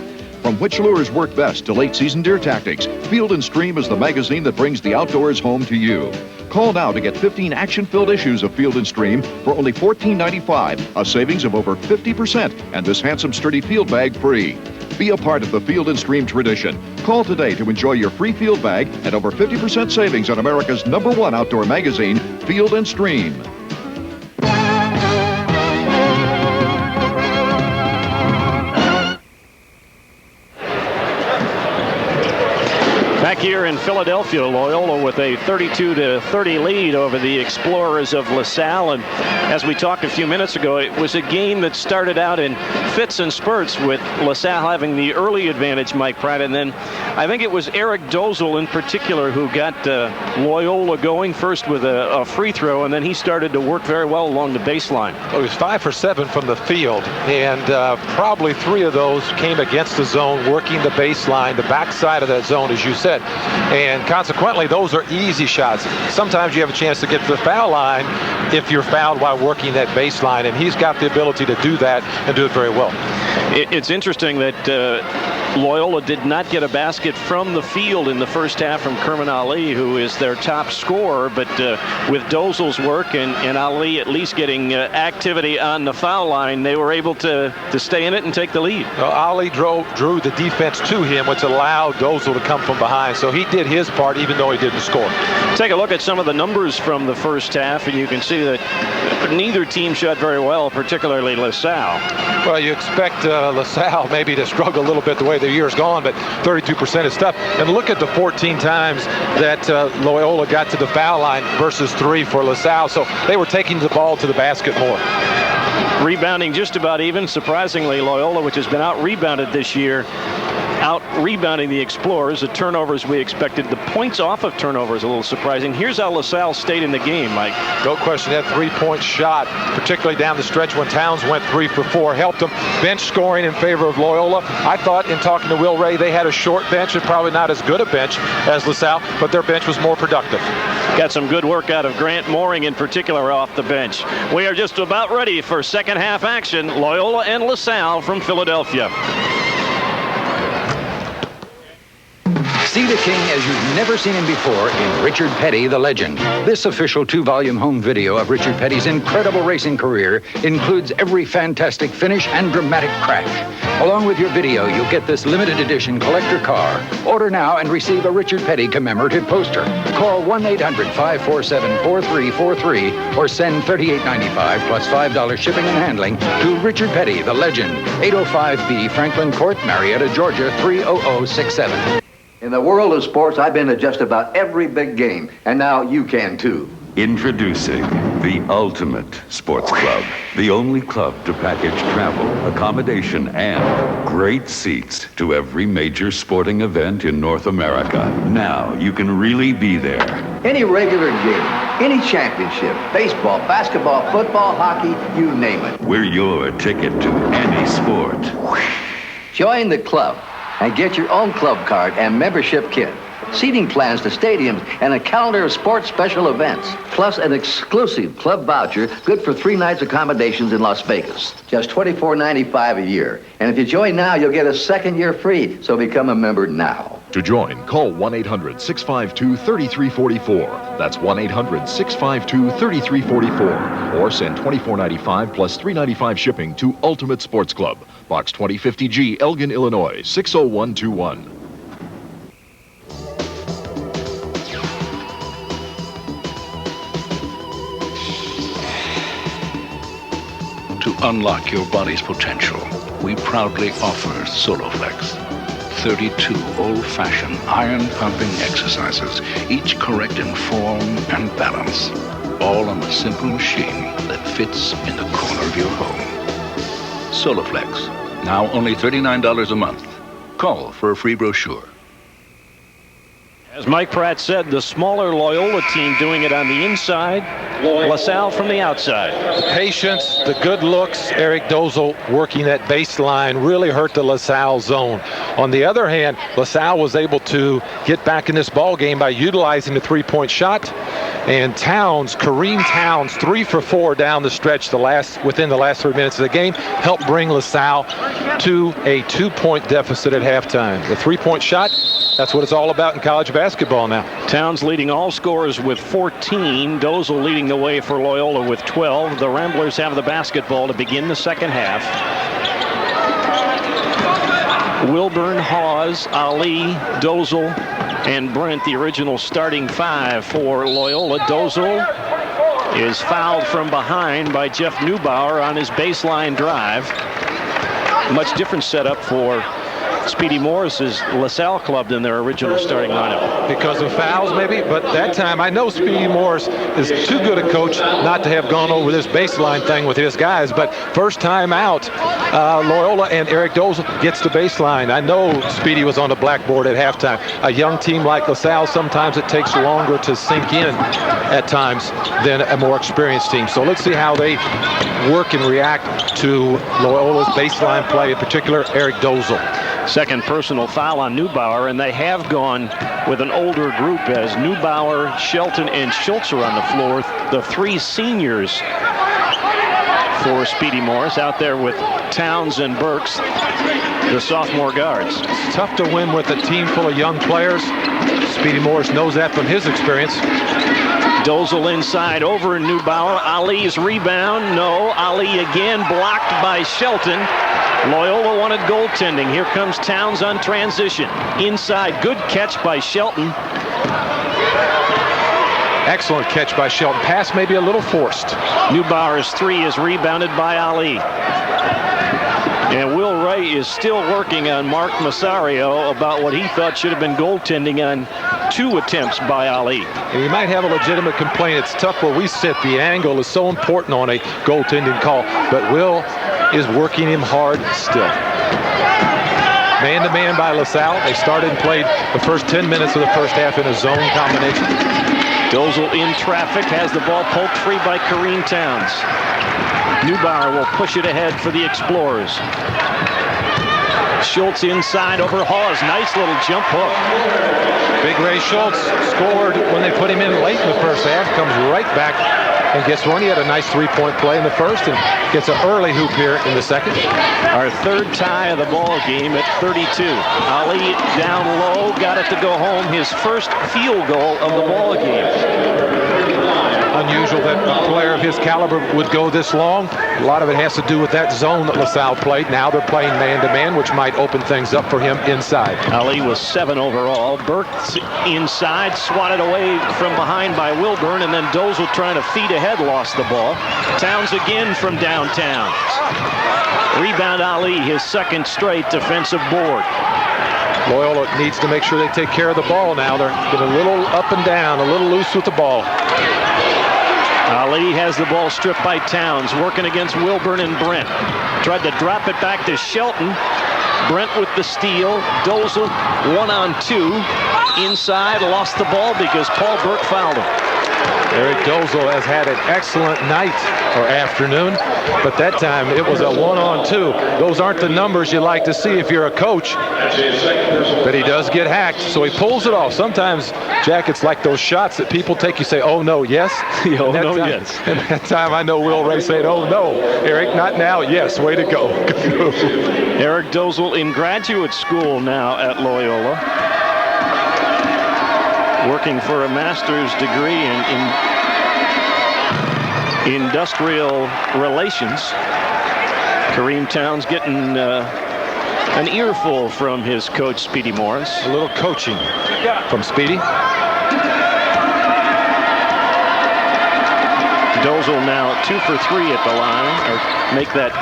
From which lures work best to late-season deer tactics, Field & Stream is the magazine that brings the outdoors home to you. Call now to get 15 action-filled issues of Field & Stream for only $14.95, a savings of over 50%, and this handsome, sturdy field bag free. Be a part of the Field & Stream tradition. Call today to enjoy your free field bag and over 50% savings on America's #1 outdoor magazine, Field & Stream. Back here in Philadelphia, Loyola with a 32-30 lead over the Explorers of LaSalle. And as we talked a few minutes ago, it was a game that started out in fits and spurts with LaSalle having the early advantage, Mike Pratt. And then I think it was Eric Dozel in particular who got Loyola going first with a free throw, and then he started to work very well along the baseline. Well, he was 5 for 7 from the field, and probably 3 of those came against the zone, working the baseline, the backside of that zone, as you said. And consequently, those are easy shots. Sometimes you have a chance to get to the foul line if you're fouled while working that baseline, and he's got the ability to do that and do it very well. It's interesting that Loyola did not get a basket from the field in the first half from Kerman Ali, who is their top scorer, but with Dozel's work and Ali at least getting activity on the foul line, they were able to stay in it and take the lead. Well, Ali drew the defense to him, which allowed Dozel to come from behind, so he did his part even though he didn't score. Take a look at some of the numbers from the first half, and you can see that neither team shot very well, particularly LaSalle. Well, you expect LaSalle maybe to struggle a little bit the way the year's gone, but 32% is tough. And look at the 14 times that Loyola got to the foul line versus 3 for LaSalle, so they were taking the ball to the basket more. Rebounding just about even. Surprisingly, Loyola, which has been out-rebounded this year, out-rebounding the Explorers. The turnovers we expected. The points off of turnovers a little surprising. Here's how LaSalle stayed in the game, Mike. No question, that three-point shot, particularly down the stretch when Townes went 3 for 4, helped them. Bench scoring in favor of Loyola. I thought in talking to Will Ray, they had a short bench and probably not as good a bench as LaSalle, but their bench was more productive. Got some good work out of Grant Mooring in particular off the bench. We are just about ready for second half action. Loyola and LaSalle from Philadelphia. See the King as you've never seen him before in Richard Petty, the Legend. This official 2-volume home video of Richard Petty's incredible racing career includes every fantastic finish and dramatic crash. Along with your video, you'll get this limited edition collector car. Order now and receive a Richard Petty commemorative poster. Call 1-800-547-4343 or send $38.95 plus $5 shipping and handling to Richard Petty, the Legend, 805B Franklin Court, Marietta, Georgia, 30067. In the world of sports, I've been to just about every big game, and now you can too. Introducing the Ultimate Sports Club, the only club to package travel, accommodation, and great seats to every major sporting event in North America. Now you can really be there. Any regular game, any championship, baseball, basketball, football, hockey, you name it. We're your ticket to any sport. Join the club and get your own club card and membership kit, seating plans to stadiums, and a calendar of sports special events, plus an exclusive club voucher good for 3 nights accommodations in Las Vegas. Just $24.95 a year. And if you join now, you'll get a second year free, so become a member now. To join, call 1-800-652-3344. That's 1-800-652-3344. Or send $24.95 plus $3.95 shipping to Ultimate Sports Club, Box 2050G, Elgin, Illinois, 60121. To unlock your body's potential, we proudly offer Soloflex. 32 old-fashioned iron-pumping exercises, each correct in form and balance, all on a simple machine that fits in the corner of your home. Soloflex, now only $39 a month. Call for a free brochure. As Mike Pratt said, the smaller Loyola team doing it on the inside, LaSalle from the outside. The patience, the good looks, Eric Dozel working that baseline really hurt the LaSalle zone. On the other hand, LaSalle was able to get back in this ball game by utilizing the three-point shot. And Townes, Kareem Townes, 3 for 4 down the stretch within the last 3 minutes of the game, helped bring LaSalle to a 2-point deficit at halftime. The three-point shot, that's what it's all about in college basketball now. Townes leading all scorers with 14. Dozel leading the way for Loyola with 12. The Ramblers have the basketball to begin the second half. Wilburn, Hawes, Ali, Dozel, and Brent, the original starting 5 for Loyola. Dozel is fouled from behind by Jeff Neubauer on his baseline drive. Much different setup for Speedy Morris's LaSalle club than their original starting lineup. Because of fouls, maybe, but that time I know Speedy Morris is too good a coach not to have gone over this baseline thing with his guys, but first time out, Loyola and Eric Dozel gets the baseline. I know Speedy was on the blackboard at halftime. A young team like LaSalle, sometimes it takes longer to sink in at times than a more experienced team. So let's see how they work and react to Loyola's baseline play, in particular Eric Dozel. Second personal foul on Neubauer, and they have gone with an older group as Neubauer, Shelton, and Schultz are on the floor. The 3 seniors for Speedy Morris out there with Townes and Burks, the sophomore guards. It's tough to win with a team full of young players. Speedy Morris knows that from his experience. Dozel inside over Neubauer. Ali's rebound. No. Ali again blocked by Shelton. Loyola wanted goaltending. Here comes Townes on transition. Inside. Good catch by Shelton. Excellent catch by Shelton. Pass maybe a little forced. Neubauer's 3 is rebounded by Ali. And Will Ray is still working on Mark Massario about what he thought should have been goaltending on 2 attempts by Ali. And he might have a legitimate complaint. It's tough where we sit. The angle is so important on a goaltending call. But Will is working him hard still. Man-to-man by LaSalle. They started and played the first 10 minutes of the first half in a zone combination. Dozel in traffic, has the ball poked free by Kareem Townes. Neubauer will push it ahead for the Explorers. Schultz inside over Hawes. Nice little jump hook. Big Ray Schultz scored when they put him in late in the first half. Comes right back and gets one. He had a nice 3-point play in the first and gets an early hoop here in the second. Our third tie of the ball game at 32. Ali down low, got it to go home. His first field goal of the ball game. Unusual that a player of his caliber would go this long. A lot of it has to do with that zone that LaSalle played. Now they're playing man-to-man, which might open things up for him inside. Ali was 7 overall. Burke inside, swatted away from behind by Wilburn, and then Dozel trying to feed ahead, lost the ball. Townes again from downtown. Rebound Ali, his second straight defensive board. Loyola needs to make sure they take care of the ball now. They're getting a little up and down, a little loose with the ball. Ali has the ball stripped by Townes, working against Wilburn and Brent. Tried to drop it back to Shelton. Brent with the steal. Dozel 1-on-2. Inside, lost the ball because Paul Burke fouled him. Eric Dozel has had an excellent night or afternoon, but that time it was a 1-on-2. Those aren't the numbers you like to see if you're a coach, but he does get hacked, so he pulls it off. Sometimes, Jack, it's like those shots that people take, you say, oh no, yes. Oh no, yes. And that time I know Will Ray said, oh no, Eric, not now, yes, way to go. Eric Dozel in graduate school now at Loyola. Working for a master's degree in industrial relations. Kareem Townes getting an earful from his coach, Speedy Morris. A little coaching from Speedy. Dozel now 2 for 3 at the line, or make that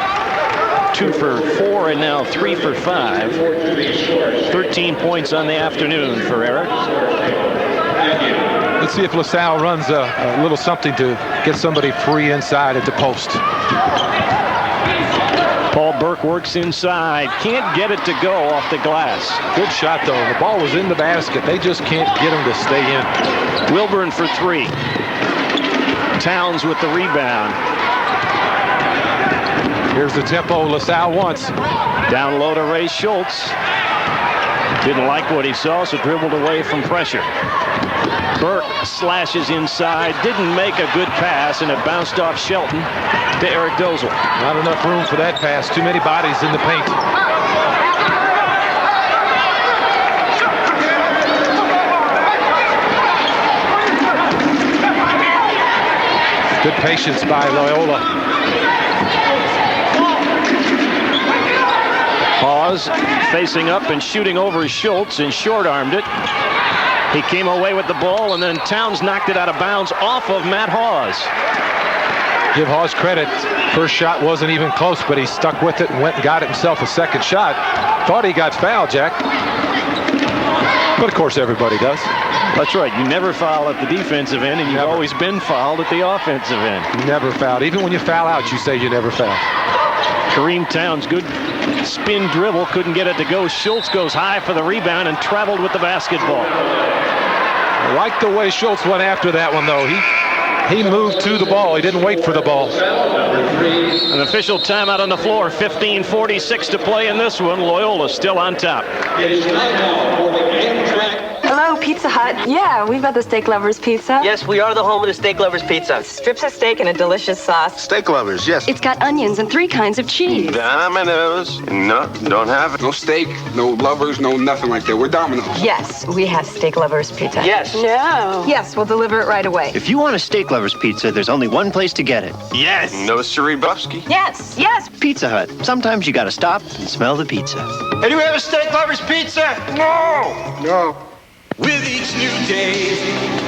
2 for 4 and now 3 for 5. 13 points on the afternoon for Eric. Let's see if LaSalle runs a little something to get somebody free inside at the post. Paul Burke works inside. Can't get it to go off the glass. Good shot, though. The ball was in the basket. They just can't get him to stay in. Wilburn for 3. Townes with the rebound. Here's the tempo LaSalle wants. Down low to Ray Schultz. Didn't like what he saw, so dribbled away from pressure. Burke slashes inside, didn't make a good pass, and it bounced off Shelton to Eric Dozel. Not enough room for that pass. Too many bodies in the paint. Good patience by Loyola. Hawes facing up and shooting over Schultz and short-armed it. He came away with the ball, and then Townes knocked it out of bounds off of Matt Hawes. Give Hawes credit. First shot wasn't even close, but he stuck with it and went and got himself a second shot. Thought he got fouled, Jack. But, of course, everybody does. That's right. You never foul at the defensive end, and you've always been fouled at the offensive end. Never fouled. Even when you foul out, you say you never fouled. Kareem Townes, good spin dribble, couldn't get it to go. Schultz goes high for the rebound and traveled with the basketball. I like the way Schultz went after that one, though. He moved to the ball. He didn't wait for the ball. An official timeout on the floor. 15:46 to play in this one. Loyola still on top. Hello, Pizza Hut. Yeah, we've got the Steak Lovers Pizza. Yes, we are the home of the Steak Lovers Pizza. Strips of steak and a delicious sauce. Steak Lovers, yes. It's got onions and 3 kinds of cheese. Domino's. No, don't have it. No steak, no lovers, no nothing like that. We're Domino's. Yes, we have Steak Lovers Pizza. Yes. No. Yes, we'll deliver it right away. If you want a Steak Lovers Pizza, there's only one place to get it. Yes. No Siri Bufsky. Yes, yes. Pizza Hut. Sometimes you gotta stop and smell the pizza. Hey, do we have a Steak Lovers Pizza? No. No. With each new day,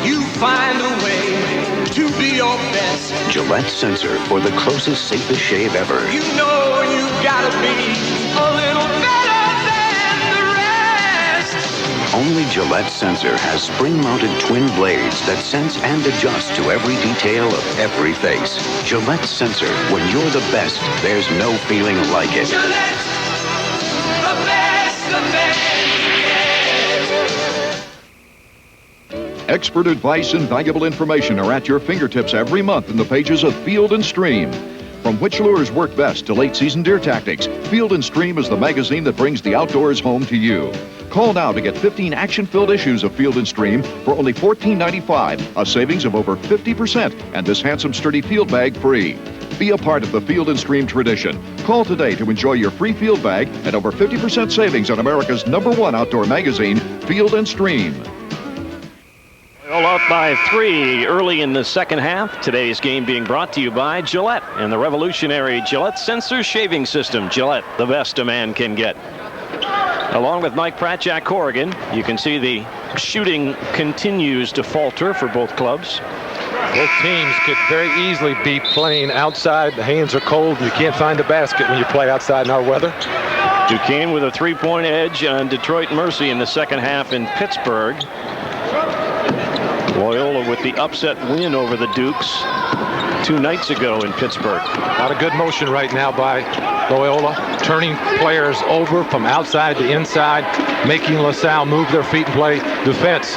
you find a way to be your best. Gillette Sensor for the closest, safest shave ever. You know you gotta be a little better than the rest. Only Gillette Sensor has spring-mounted twin blades that sense and adjust to every detail of every face. Gillette Sensor, when you're the best, there's no feeling like it. Gillette, the best, the best. Expert advice and valuable information are at your fingertips every month in the pages of Field & Stream. From which lures work best to late-season deer tactics, Field & Stream is the magazine that brings the outdoors home to you. Call now to get 15 action-filled issues of Field & Stream for only $14.95, a savings of over 50%, and this handsome, sturdy field bag free. Be a part of the Field & Stream tradition. Call today to enjoy your free field bag and over 50% savings on America's #1 outdoor magazine, Field & Stream. All up by 3 early in the second half. Today's game being brought to you by Gillette and the revolutionary Gillette Sensor Shaving System. Gillette, the best a man can get. Along with Mike Pratt, Jack Corrigan, you can see the shooting continues to falter for both clubs. Both teams could very easily be playing outside. The hands are cold. You can't find the basket when you play outside in our weather. Duquesne with a 3-point edge on Detroit Mercy in the second half in Pittsburgh. Loyola with the upset win over the Dukes 2 nights ago in Pittsburgh. Not a good motion right now by Loyola, turning players over from outside to inside, making LaSalle move their feet and play defense.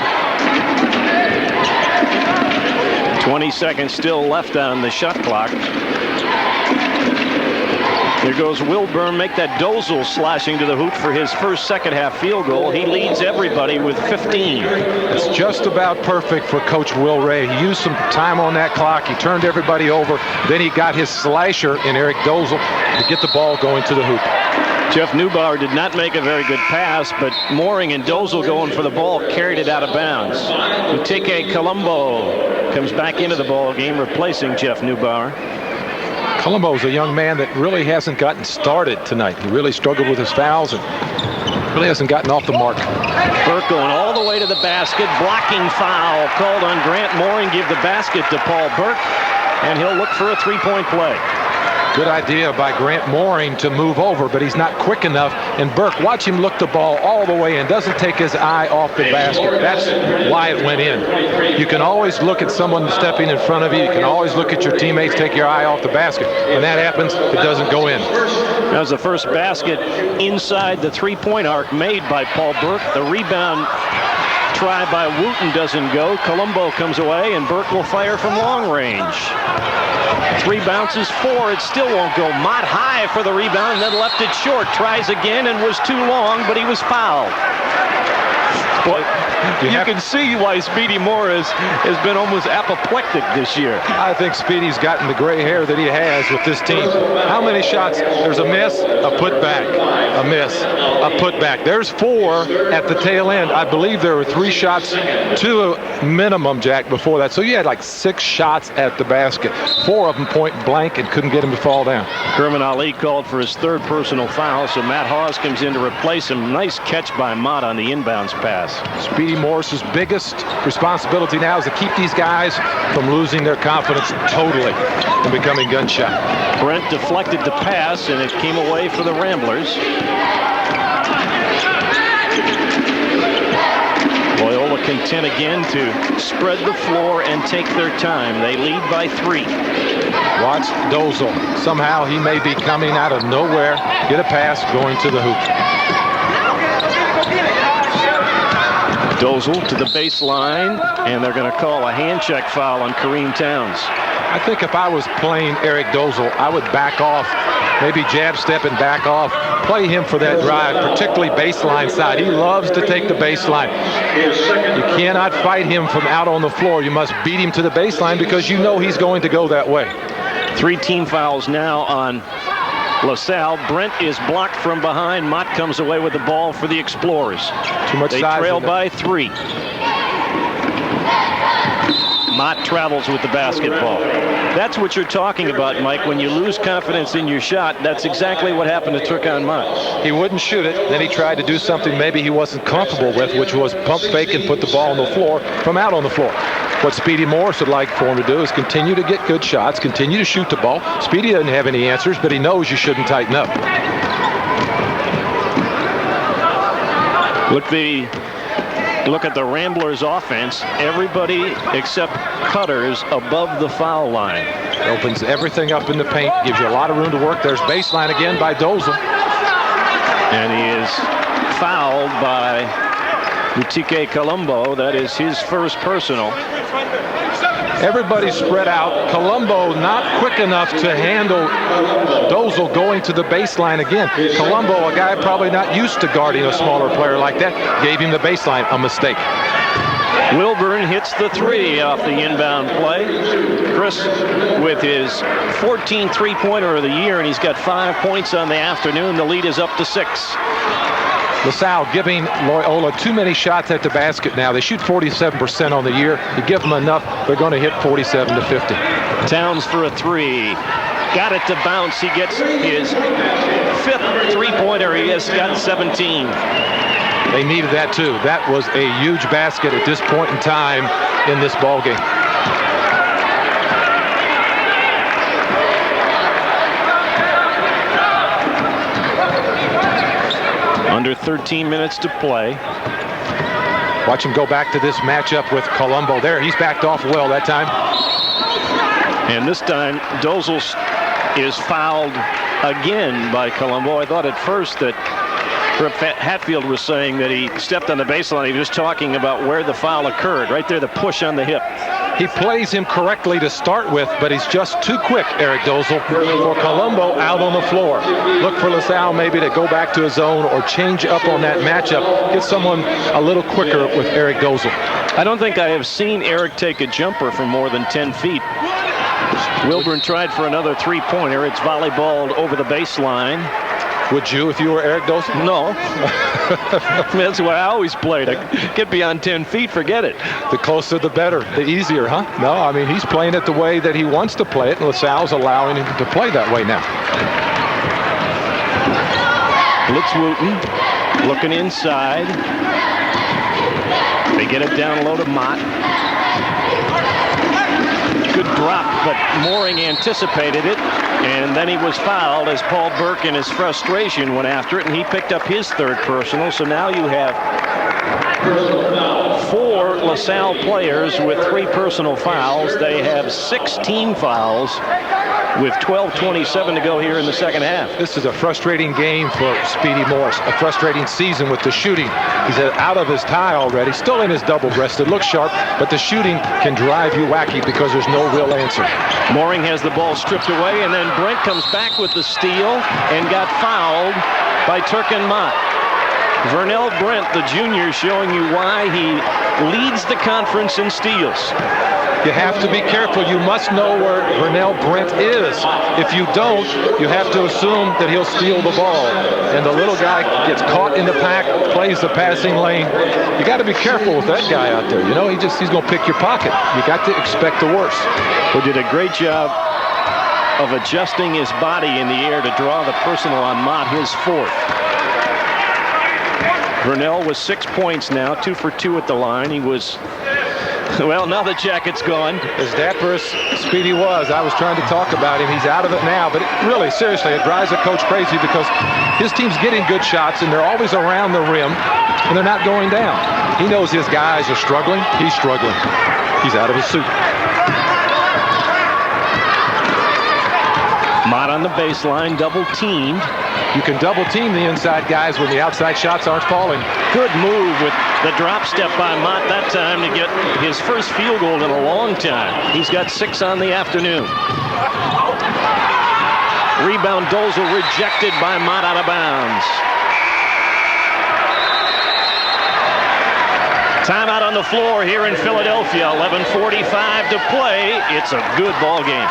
20 seconds still left on the shot clock. Here goes Wilburn, make that Dozel slashing to the hoop for his first second half field goal. He leads everybody with 15. It's just about perfect for Coach Will Ray. He used some time on that clock. He turned everybody over. Then he got his slasher in Eric Dozel to get the ball going to the hoop. Jeff Neubauer did not make a very good pass, but Mooring and Dozel going for the ball carried it out of bounds. Uteke Colombo comes back into the ball game, replacing Jeff Neubauer. Colombo's a young man that really hasn't gotten started tonight. He really struggled with his fouls and really hasn't gotten off the mark. Burke going all the way to the basket. Blocking foul called on Grant Mooring. Give the basket to Paul Burke. and he'll look for a three-point play. Good idea by Grant Mooring to move over, but he's not quick enough. And Burke, watch him look the ball all the way in, doesn't take his eye off the basket. That's why it went in. You can always look at someone stepping in front of you. You can always look at your teammates, take your eye off the basket. When that happens, it doesn't go in. That was the first basket inside the three-point arc made by Paul Burke. The rebound try by Wooten doesn't go. Colombo comes away, and Burke will fire from long range. 3 bounces, 4. It still won't go. Mott high for the rebound, and then left it short. Tries again and was too long, but he was fouled. Boy, you can see why Speedy Morris has been almost apoplectic this year. I think Speedy's gotten the gray hair that he has with this team. How many shots? There's a miss, a putback, a miss, a putback. There's 4 at the tail end. I believe there were 3 shots to a minimum, Jack, before that. So you had like 6 shots at the basket. 4 of them point blank and couldn't get him to fall down. Kerman Ali called for his 3rd personal foul, so Matt Hawes comes in to replace him. Nice catch by Mott on the inbounds pass. Speedy Morris's biggest responsibility now is to keep these guys from losing their confidence totally and becoming gunshot. Brent deflected the pass, and it came away for the Ramblers. Loyola content again to spread the floor and take their time. They lead by 3. Watch Dozel. Somehow he may be coming out of nowhere. Get a pass going to the hoop. Dozel to the baseline, and they're going to call a hand check foul on Kareem Townes. I think if I was playing Eric Dozel, I would back off, maybe jab step and back off, play him for that drive, particularly baseline side. He loves to take the baseline. You cannot fight him from out on the floor. You must beat him to the baseline because you know he's going to go that way. 3 team fouls now on LaSalle. Brent is blocked from behind. Mott comes away with the ball for the Explorers. Too much they size trail by 3. Mott travels with the basketball. That's what you're talking about, Mike. When you lose confidence in your shot, that's exactly what happened to Turkan Mott. He wouldn't shoot it. Then he tried to do something maybe he wasn't comfortable with, which was pump fake and put the ball on the floor from out on the floor. What Speedy Morris would like for him to do is continue to get good shots, continue to shoot the ball. Speedy doesn't have any answers, but he knows you shouldn't tighten up. Look at the Ramblers offense. Everybody except Cutters above the foul line. Opens everything up in the paint, gives you a lot of room to work. There's baseline again by Dozel. And he is fouled by Boutique Colombo. That is his first personal. Everybody spread out. Colombo not quick enough to handle Dozel going to the baseline again. Colombo, a guy probably not used to guarding a smaller player like that, gave him the baseline, a mistake. Wilburn hits the 3 off the inbound play. Chris with his 14th three-pointer of the year, and he's got 5 points on the afternoon. The lead is up to 6. LaSalle giving Loyola too many shots at the basket now. They shoot 47% on the year. You give them enough, they're going to hit 47 to 50. Townes for a 3. Got it to bounce. He gets his 5th three-pointer. He has got 17. They needed that too. That was a huge basket at this point in time in this ball game. Under 13 minutes to play. Watch him go back to this matchup with Colombo. There, he's backed off well that time. And this time, Dozel is fouled again by Colombo. I thought at first that Hatfield was saying that he stepped on the baseline. He was talking about where the foul occurred. Right there, the push on the hip. He plays him correctly to start with, but he's just too quick, Eric Dozel, for Colombo out on the floor. Look for LaSalle maybe to go back to his zone or change up on that matchup. Get someone a little quicker with Eric Dozel. I don't think I have seen Eric take a jumper from more than 10 feet. Wilburn tried for another three-pointer. It's volleyballed over the baseline. Would you if you were Eric Dozel? No. That's the way I always played. Get beyond 10 feet, forget it. The closer the better, the easier, huh? No, I mean, he's playing it the way that he wants to play it, and LaSalle's allowing him to play that way now. Blitz Wooten looking inside. They get it down low to Mott. Good drop, but Mooring anticipated it, and then he was fouled as Paul Burke in his frustration went after it, and he picked up his third personal. So now you have 4 LaSalle players with 3 personal fouls. They have 16 fouls with 12:27 to go here in the second half. This is a frustrating game for Speedy Morris, a frustrating season with the shooting. He's out of his tie already, still in his double-breasted, looks sharp, but the shooting can drive you wacky because there's no real answer. Mooring has the ball stripped away, and then Brent comes back with the steal and got fouled by Turkin Mott. Vernell Brent, the junior, showing you why he leads the conference in steals. You have to be careful. You must know where Vernell Brent is. If you don't, you have to assume that he'll steal the ball. And the little guy gets caught in the pack, plays the passing lane. You got to be careful with that guy out there. You know, he's going to pick your pocket. You got to expect the worst. Who did a great job of adjusting his body in the air to draw the personal on Mott, his 4th. Vernell was 6 points now, 2 for 2 at the line. He was, well, now the jacket's gone. As dapper as Speedy was, I was trying to talk about him. He's out of it now, but really, seriously, it drives a coach crazy because his team's getting good shots, and they're always around the rim, and they're not going down. He knows his guys are struggling. He's struggling. He's out of his suit. Mott on the baseline, double-teamed. You can double-team the inside guys when the outside shots aren't falling. Good move with the drop step by Mott that time to get his first field goal in a long time. He's got 6 on the afternoon. Rebound Dozel rejected by Mott, out of bounds. Timeout on the floor here in Philadelphia. 11:45 to play. It's a good ball game.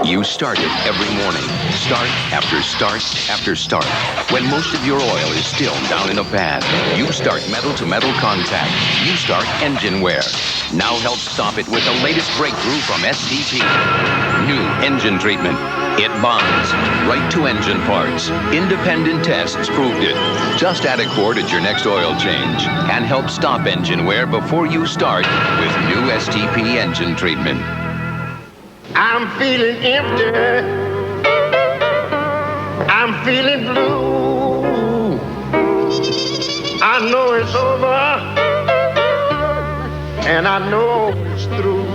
You start it every morning. Start after start after start. When most of your oil is still down in a pan, you start metal-to-metal contact. You start engine wear. Now help stop it with the latest breakthrough from STP. New engine treatment. It bonds right to engine parts. Independent tests proved it. Just add a quart at your next oil change and help stop engine wear before you start with new STP engine treatment. I'm feeling empty. I'm feeling blue. I know it's over, and I know it's through.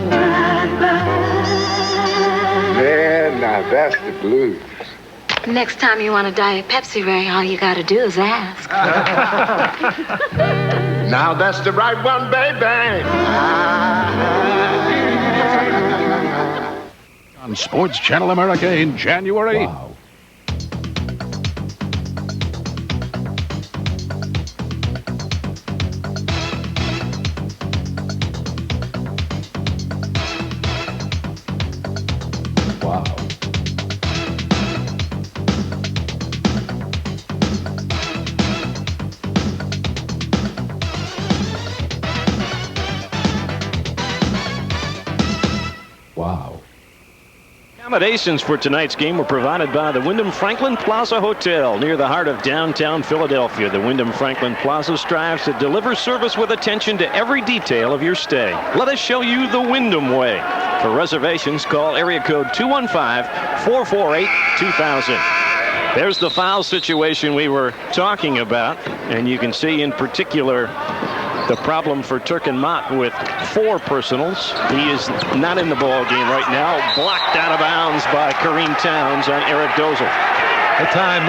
Man, now that's the blues. Next time you want a Diet Pepsi, Ray, all you gotta do is ask. Now that's the right one, baby. On Sports Channel America in January. Wow. Accommodations for tonight's game were provided by the Wyndham Franklin Plaza Hotel near the heart of downtown Philadelphia. The Wyndham Franklin Plaza strives to deliver service with attention to every detail of your stay. Let us show you the Wyndham way. For reservations, call area code 215-448-2000. There's the foul situation we were talking about, and you can see in particular the problem for Turkin Mott with 4 personals. He is not in the ball game right now. Blocked out of bounds by Kareem Townes on Eric Dozel. That time,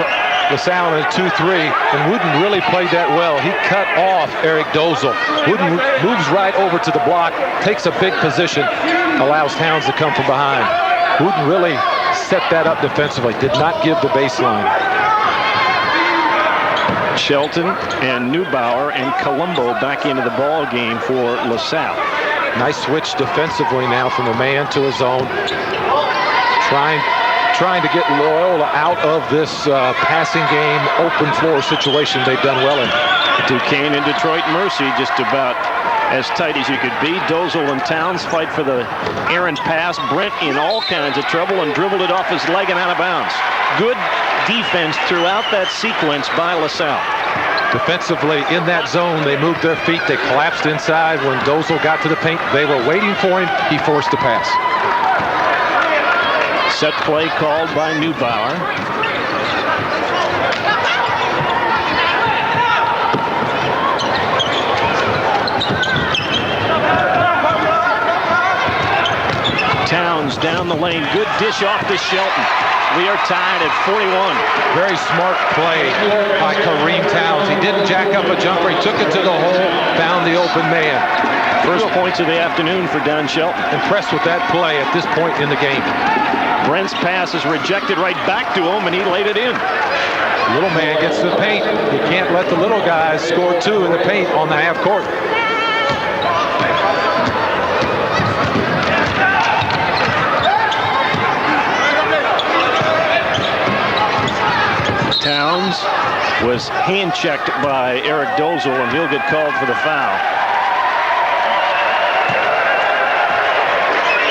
LaSalle in a 2-3, and Wooden really played that well. He cut off Eric Dozel. Wooden moves right over to the block, takes a big position, allows Townes to come from behind. Wooden really set that up defensively, did not give the baseline. Shelton and Neubauer and Colombo back into the ball game for LaSalle. Nice switch defensively now from the man to his own. Trying to get Loyola out of this passing game, open floor situation they've done well in. Duquesne and Detroit Mercy just about as tight as you could be. Dozel and Townes fight for the errant pass. Brent in all kinds of trouble and dribbled it off his leg and out of bounds. Good defense throughout that sequence by LaSalle. Defensively in that zone, they moved their feet. They collapsed inside. When Dozel got to the paint, they were waiting for him. He forced the pass. Set play called by Neubauer. Townes down the lane. Good dish off to Shelton. We are tied at 41. Very smart play by Kareem Townes. He didn't jack up a jumper. He took it to the hole, found the open man. First points of the afternoon for Don Shelton. Impressed with that play at this point in the game. Brent's pass is rejected right back to him, and he laid it in. Little man gets to the paint. You can't let the little guys score 2 in the paint on the half court. Townes was hand-checked by Eric Dozel, and he'll get called for the foul.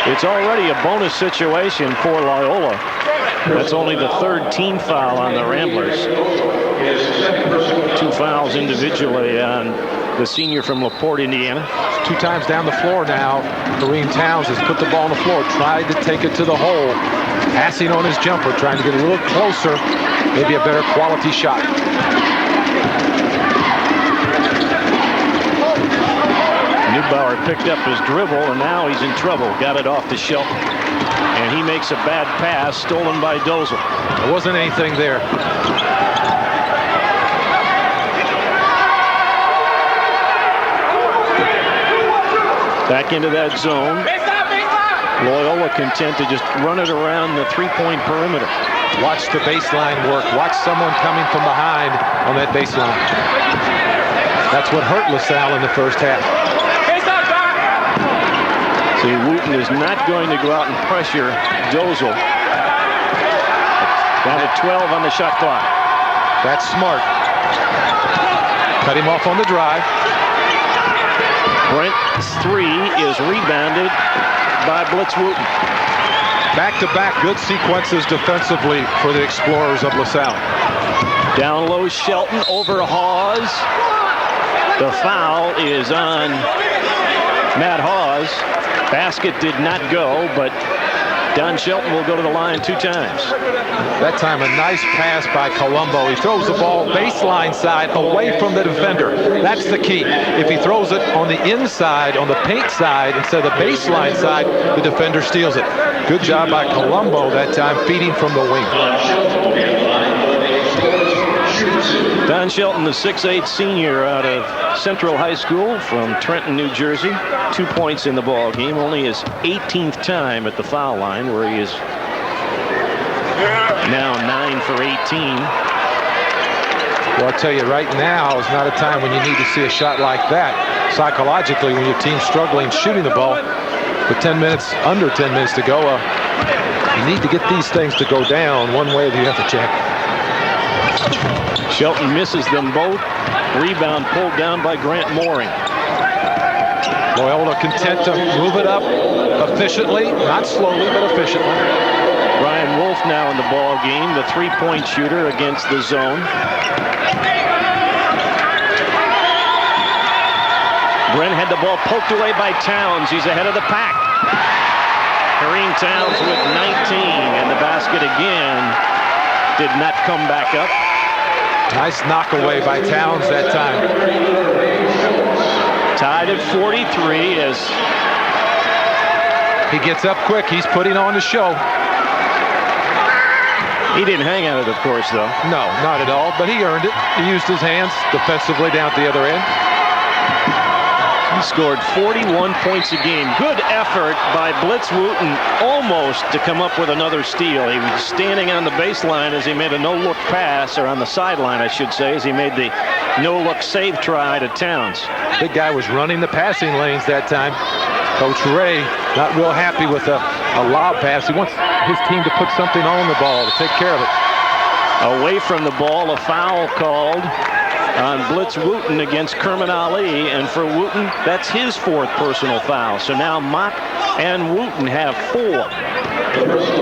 It's already a bonus situation for Loyola. That's only the 3rd team foul on the Ramblers. 2 fouls individually on the senior from LaPorte, Indiana. 2 times down the floor now. Kareem Townes has put the ball on the floor, tried to take it to the hole. Passing on his jumper, trying to get a little closer, maybe a better quality shot. Neubauer picked up his dribble, and now he's in trouble. Got it off to Shelton. And he makes a bad pass, stolen by Dozel. There wasn't anything there. Back into that zone. Loyola content to just run it around the 3-point perimeter. Watch the baseline work. Watch someone coming from behind on that baseline. That's what hurt LaSalle in the first half. See, Wooten is not going to go out and pressure Dozel. Down to 12 on the shot clock. That's smart. Cut him off on the drive. Brent's 3 is rebounded by Blitz Wooten. Back-to-back good sequences defensively for the Explorers of LaSalle. Down low, Shelton over Hawes. The foul is on Matt Hawes. Basket did not go, but Don Shelton will go to the line 2 times. That time a nice pass by Colombo. He throws the ball baseline side away from the defender. That's the key. If he throws it on the inside, on the paint side, instead of the baseline side, the defender steals it. Good job by Colombo that time, feeding from the wing. Don Shelton, the 6'8" senior out of Central High School from Trenton, New Jersey. 2 points in the ball game. Only his 18th time at the foul line, where he is now 9 for 18. Well, I'll tell you, right now is not a time when you need to see a shot like that. Psychologically, when your team's struggling shooting the ball with under 10 minutes to go, you need to get these things to go down one way or the other, Jack. Shelton misses them both. Rebound pulled down by Grant Mooring. Loyola content to move it up efficiently, not slowly, but efficiently. Brian Wolf now in the ball game, the 3-point shooter against the zone. Brent had the ball poked away by Townes. He's ahead of the pack. Kareem Townes with 19, and the basket again did not come back up. Nice knock away by Townes that time. Tied at 43 as he gets up quick. He's putting on the show. He didn't hang at it, of course, though. No, not at all, but he earned it. He used his hands defensively down at the other end. He scored 41 points a game. Good effort by Blitz Wooten almost to come up with another steal. He was standing on the baseline as he made a no-look pass, or on the sideline, I should say, as he made the no-look save try to Townes. Big guy was running the passing lanes that time. Coach Ray not real happy with a lob pass. He wants his team to put something on the ball to take care of it. Away from the ball, a foul called on Blitz Wooten against Kermit Ali, and for Wooten, that's his 4th personal foul. So now Mock and Wooten have 4.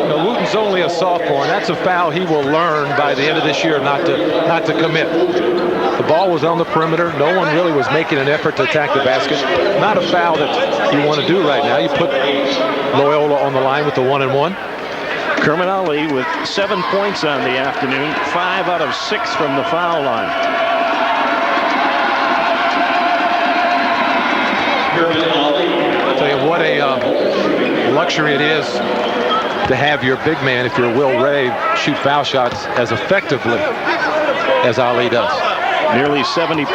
Now, Wooten's only a sophomore, and that's a foul he will learn by the end of this year not to commit. The ball was on the perimeter. No one really was making an effort to attack the basket. Not a foul that you want to do right now. You put Loyola on the line with the 1-and-1. Kermit Ali with 7 points on the afternoon, 5 out of 6 from the foul line. I'll tell you what a luxury it is to have your big man, if you're Will Ray, shoot foul shots as effectively as Ali does. Nearly 70%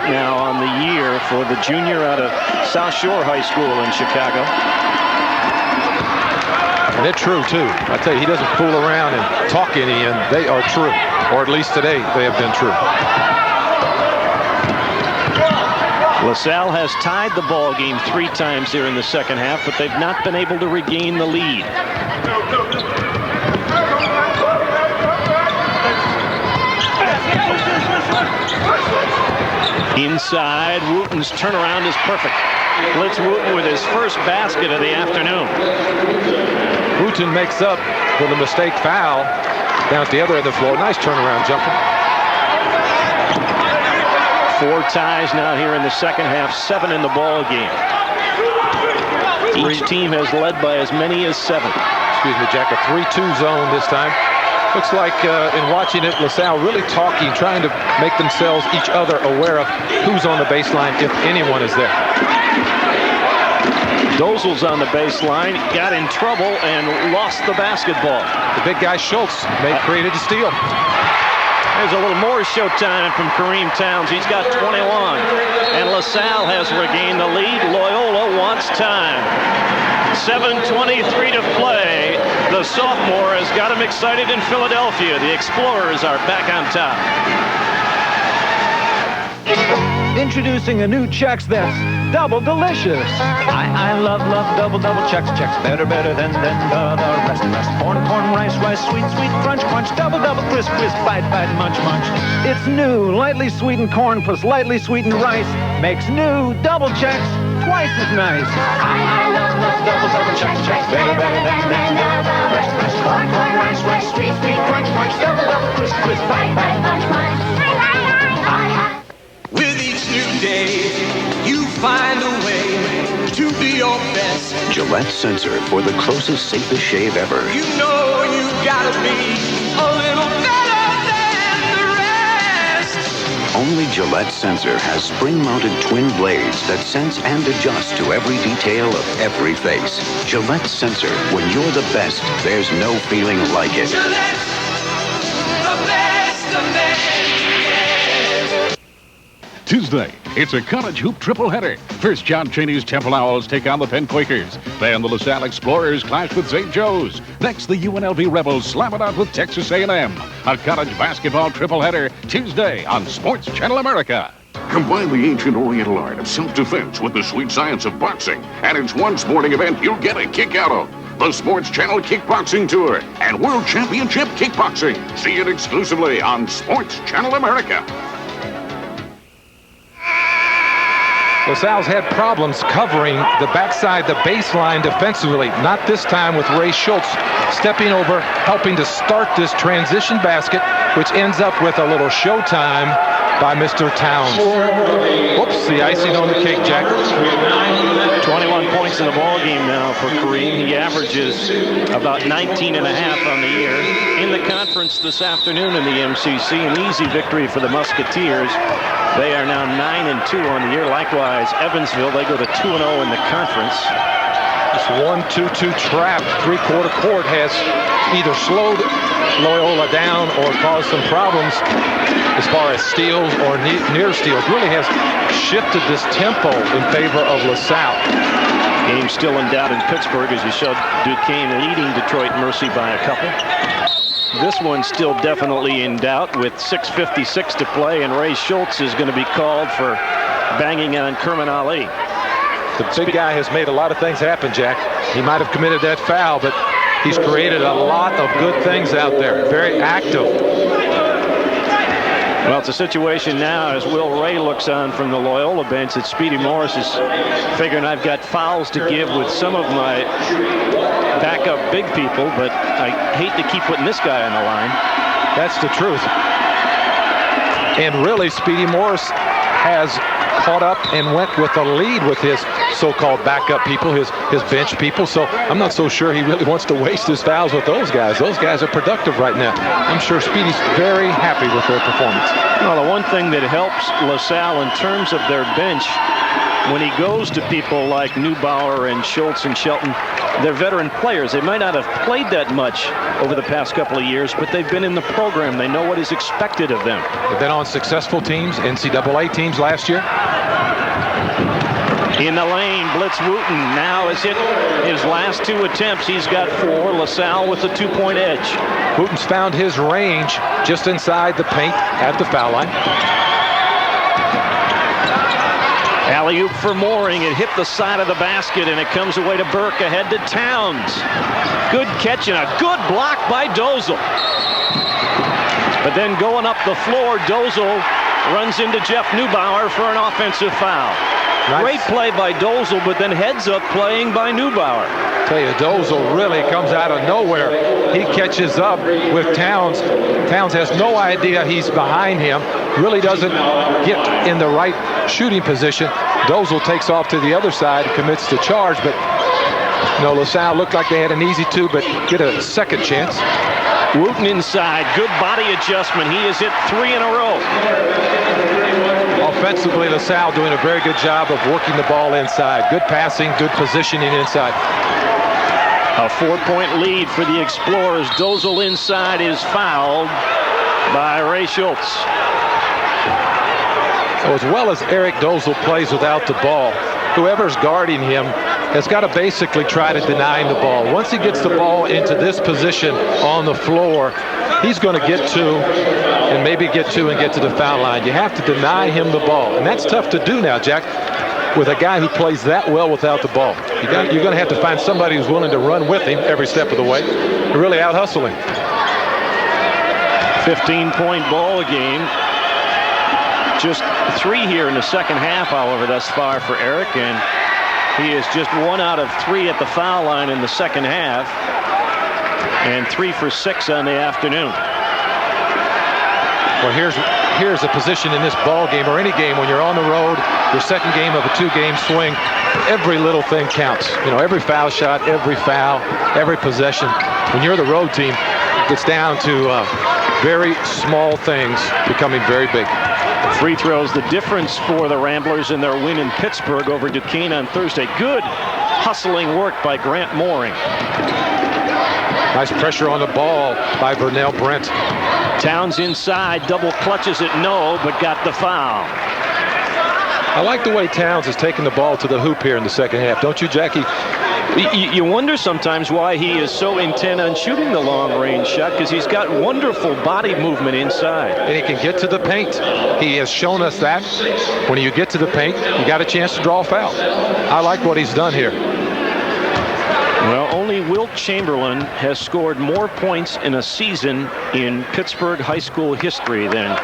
now on the year for the junior out of South Shore High School in Chicago. And they're true, too. I tell you, he doesn't fool around and talk any in. They are true. Or at least today, they have been true. LaSalle has tied the ball game 3 times here in the second half, but they've not been able to regain the lead. Inside, Wooten's turnaround is perfect. Blitz Wooten with his first basket of the afternoon. Wooten makes up for the mistake foul down at the other end of the floor. Nice turnaround jumper. 4 ties now here in the second half, 7 in the ball game. Each team has led by as many as 7. Excuse me, Jack, a 3-2 zone this time. Looks like in watching it, LaSalle really talking, trying to make themselves, each other, aware of who's on the baseline, if anyone is there. Dozel's on the baseline, got in trouble and lost the basketball. The big guy Schultz created a steal. There's a little more showtime from Kareem Townes. He's got 21. And LaSalle has regained the lead. Loyola wants time. 7:23 to play. The sophomore has got him excited in Philadelphia. The Explorers are back on top. Introducing a new Chex that's double delicious. I love double Chex. Better than the rest. Corn, rice, sweet, crunch, double, crisp, bite, munch. It's new, lightly sweetened corn plus lightly sweetened rice makes new double Chex twice as nice. I love double Chex. Better than the rest. Corn, rice, sweet, crunch, double, crisp, bite, munch. With each new day, you find a way to be your best. Gillette Sensor for the closest, safest shave ever. You know you gotta be a little better than the rest. Only Gillette Sensor has spring-mounted twin blades that sense and adjust to every detail of every face. Gillette Sensor, when you're the best, there's no feeling like it. Gillette, the best of men. Tuesday, it's a college hoop triple header. First, John Cheney's Temple Owls take on the Penn Quakers. Then the LaSalle Explorers clash with St. Joe's. Next, the UNLV Rebels slam it out with Texas A&M. A college basketball triple header Tuesday on Sports Channel America. Combine the ancient Oriental art of self-defense with the sweet science of boxing, and it's one sporting event you'll get a kick out of. The Sports Channel Kickboxing Tour and World Championship Kickboxing. See it exclusively on Sports Channel America. LaSalle's had problems covering the backside, the baseline defensively. Not this time with Ray Schultz stepping over, helping to start this transition basket, which ends up with a little showtime by Mr. Townes. Whoops, the icing on the cake, Jack. 21 points in the ball game now for Kareem. He averages about 19 and a half on the year. In the conference this afternoon in the MCC, an easy victory for the Musketeers. They are now 9-2 on the year. Likewise, Evansville, they go to 2-0 in the conference. This 1-2-2 trap, three-quarter court has either slowed Loyola down or caused some problems as far as steals or near steals. Really has shifted this tempo in favor of LaSalle. Game still in doubt in Pittsburgh as you saw Duquesne leading Detroit Mercy by a couple. This one's still definitely in doubt with 6:56 to play, and Ray Schultz is going to be called for banging on Kermit Ali. The big guy has made a lot of things happen, Jack. He might have committed that foul, but he's created a lot of good things out there. Very active. Well, it's a situation now as Will Ray looks on from the Loyola bench that Speedy Morris is figuring I've got fouls to give with some of my backup big people, but I hate to keep putting this guy on the line. That's the truth. And really, Speedy Morris has caught up and went with the lead with his so-called backup people, his bench people. So I'm not so sure he really wants to waste his fouls with those guys. Those guys are productive right now. I'm sure Speedy's very happy with their performance. Well, the one thing that helps LaSalle in terms of their bench, when he goes to people like Neubauer and Schultz and Shelton, they're veteran players. They might not have played that much over the past couple of years, but they've been in the program. They know what is expected of them. They've been on successful teams, NCAA teams last year. In the lane, Blitz Wooten now has hit his last 2 attempts. He's got 4. LaSalle with the 2-point edge. Wooten's found his range just inside the paint at the foul line. Alley-oop for Mooring. It hit the side of the basket, and it comes away to Burke, ahead to Townes. Good catch and a good block by Dozel. But then going up the floor, Dozel runs into Jeff Neubauer for an offensive foul. Nice. Great play by Dozel, but then heads-up playing by Neubauer. Tell you, Dozel really comes out of nowhere. He catches up with Townes. Townes has no idea he's behind him, really doesn't get in the right shooting position. Dozel takes off to the other side, commits the charge, but no, LaSalle looked like they had an easy 2, but get a second chance. Wooten inside, good body adjustment. He has hit 3 in a row. Offensively, LaSalle doing a very good job of working the ball inside. Good passing, good positioning inside. A 4-point lead for the Explorers. Dozel inside is fouled by Ray Schultz. So as well as Eric Dozel plays without the ball, whoever's guarding him has got to basically try to deny him the ball. Once he gets the ball into this position on the floor, he's going to get 2 and maybe get 2 and get to the foul line. You have to deny him the ball, and that's tough to do now, Jack, with a guy who plays that well without the ball. You're going to have to find somebody who's willing to run with him every step of the way and really out-hustle him. 15-point ball game. Just 3 here in the second half, however, thus far for Eric, and he is just 1 out of 3 at the foul line in the second half, and 3 for 6 on the afternoon. Well, here's a position in this ball game or any game when you're on the road, your second game of a 2-game swing. Every little thing counts. You know, every foul shot, every foul, every possession. When you're the road team, it gets down to very small things becoming very big. Free throws, the difference for the Ramblers in their win in Pittsburgh over Duquesne on Thursday. Good hustling work by Grant Mooring. Nice pressure on the ball by Vernell Brent. Townes inside, double clutches it, no, but got the foul. I like the way Townes has taken the ball to the hoop here in the second half. Don't you, Jackie? You wonder sometimes why he is so intent on shooting the long-range shot, because he's got wonderful body movement inside. And he can get to the paint. He has shown us that. When you get to the paint, you got a chance to draw a foul. I like what he's done here. Well, only Wilt Chamberlain has scored more points in a season in Pittsburgh high school history than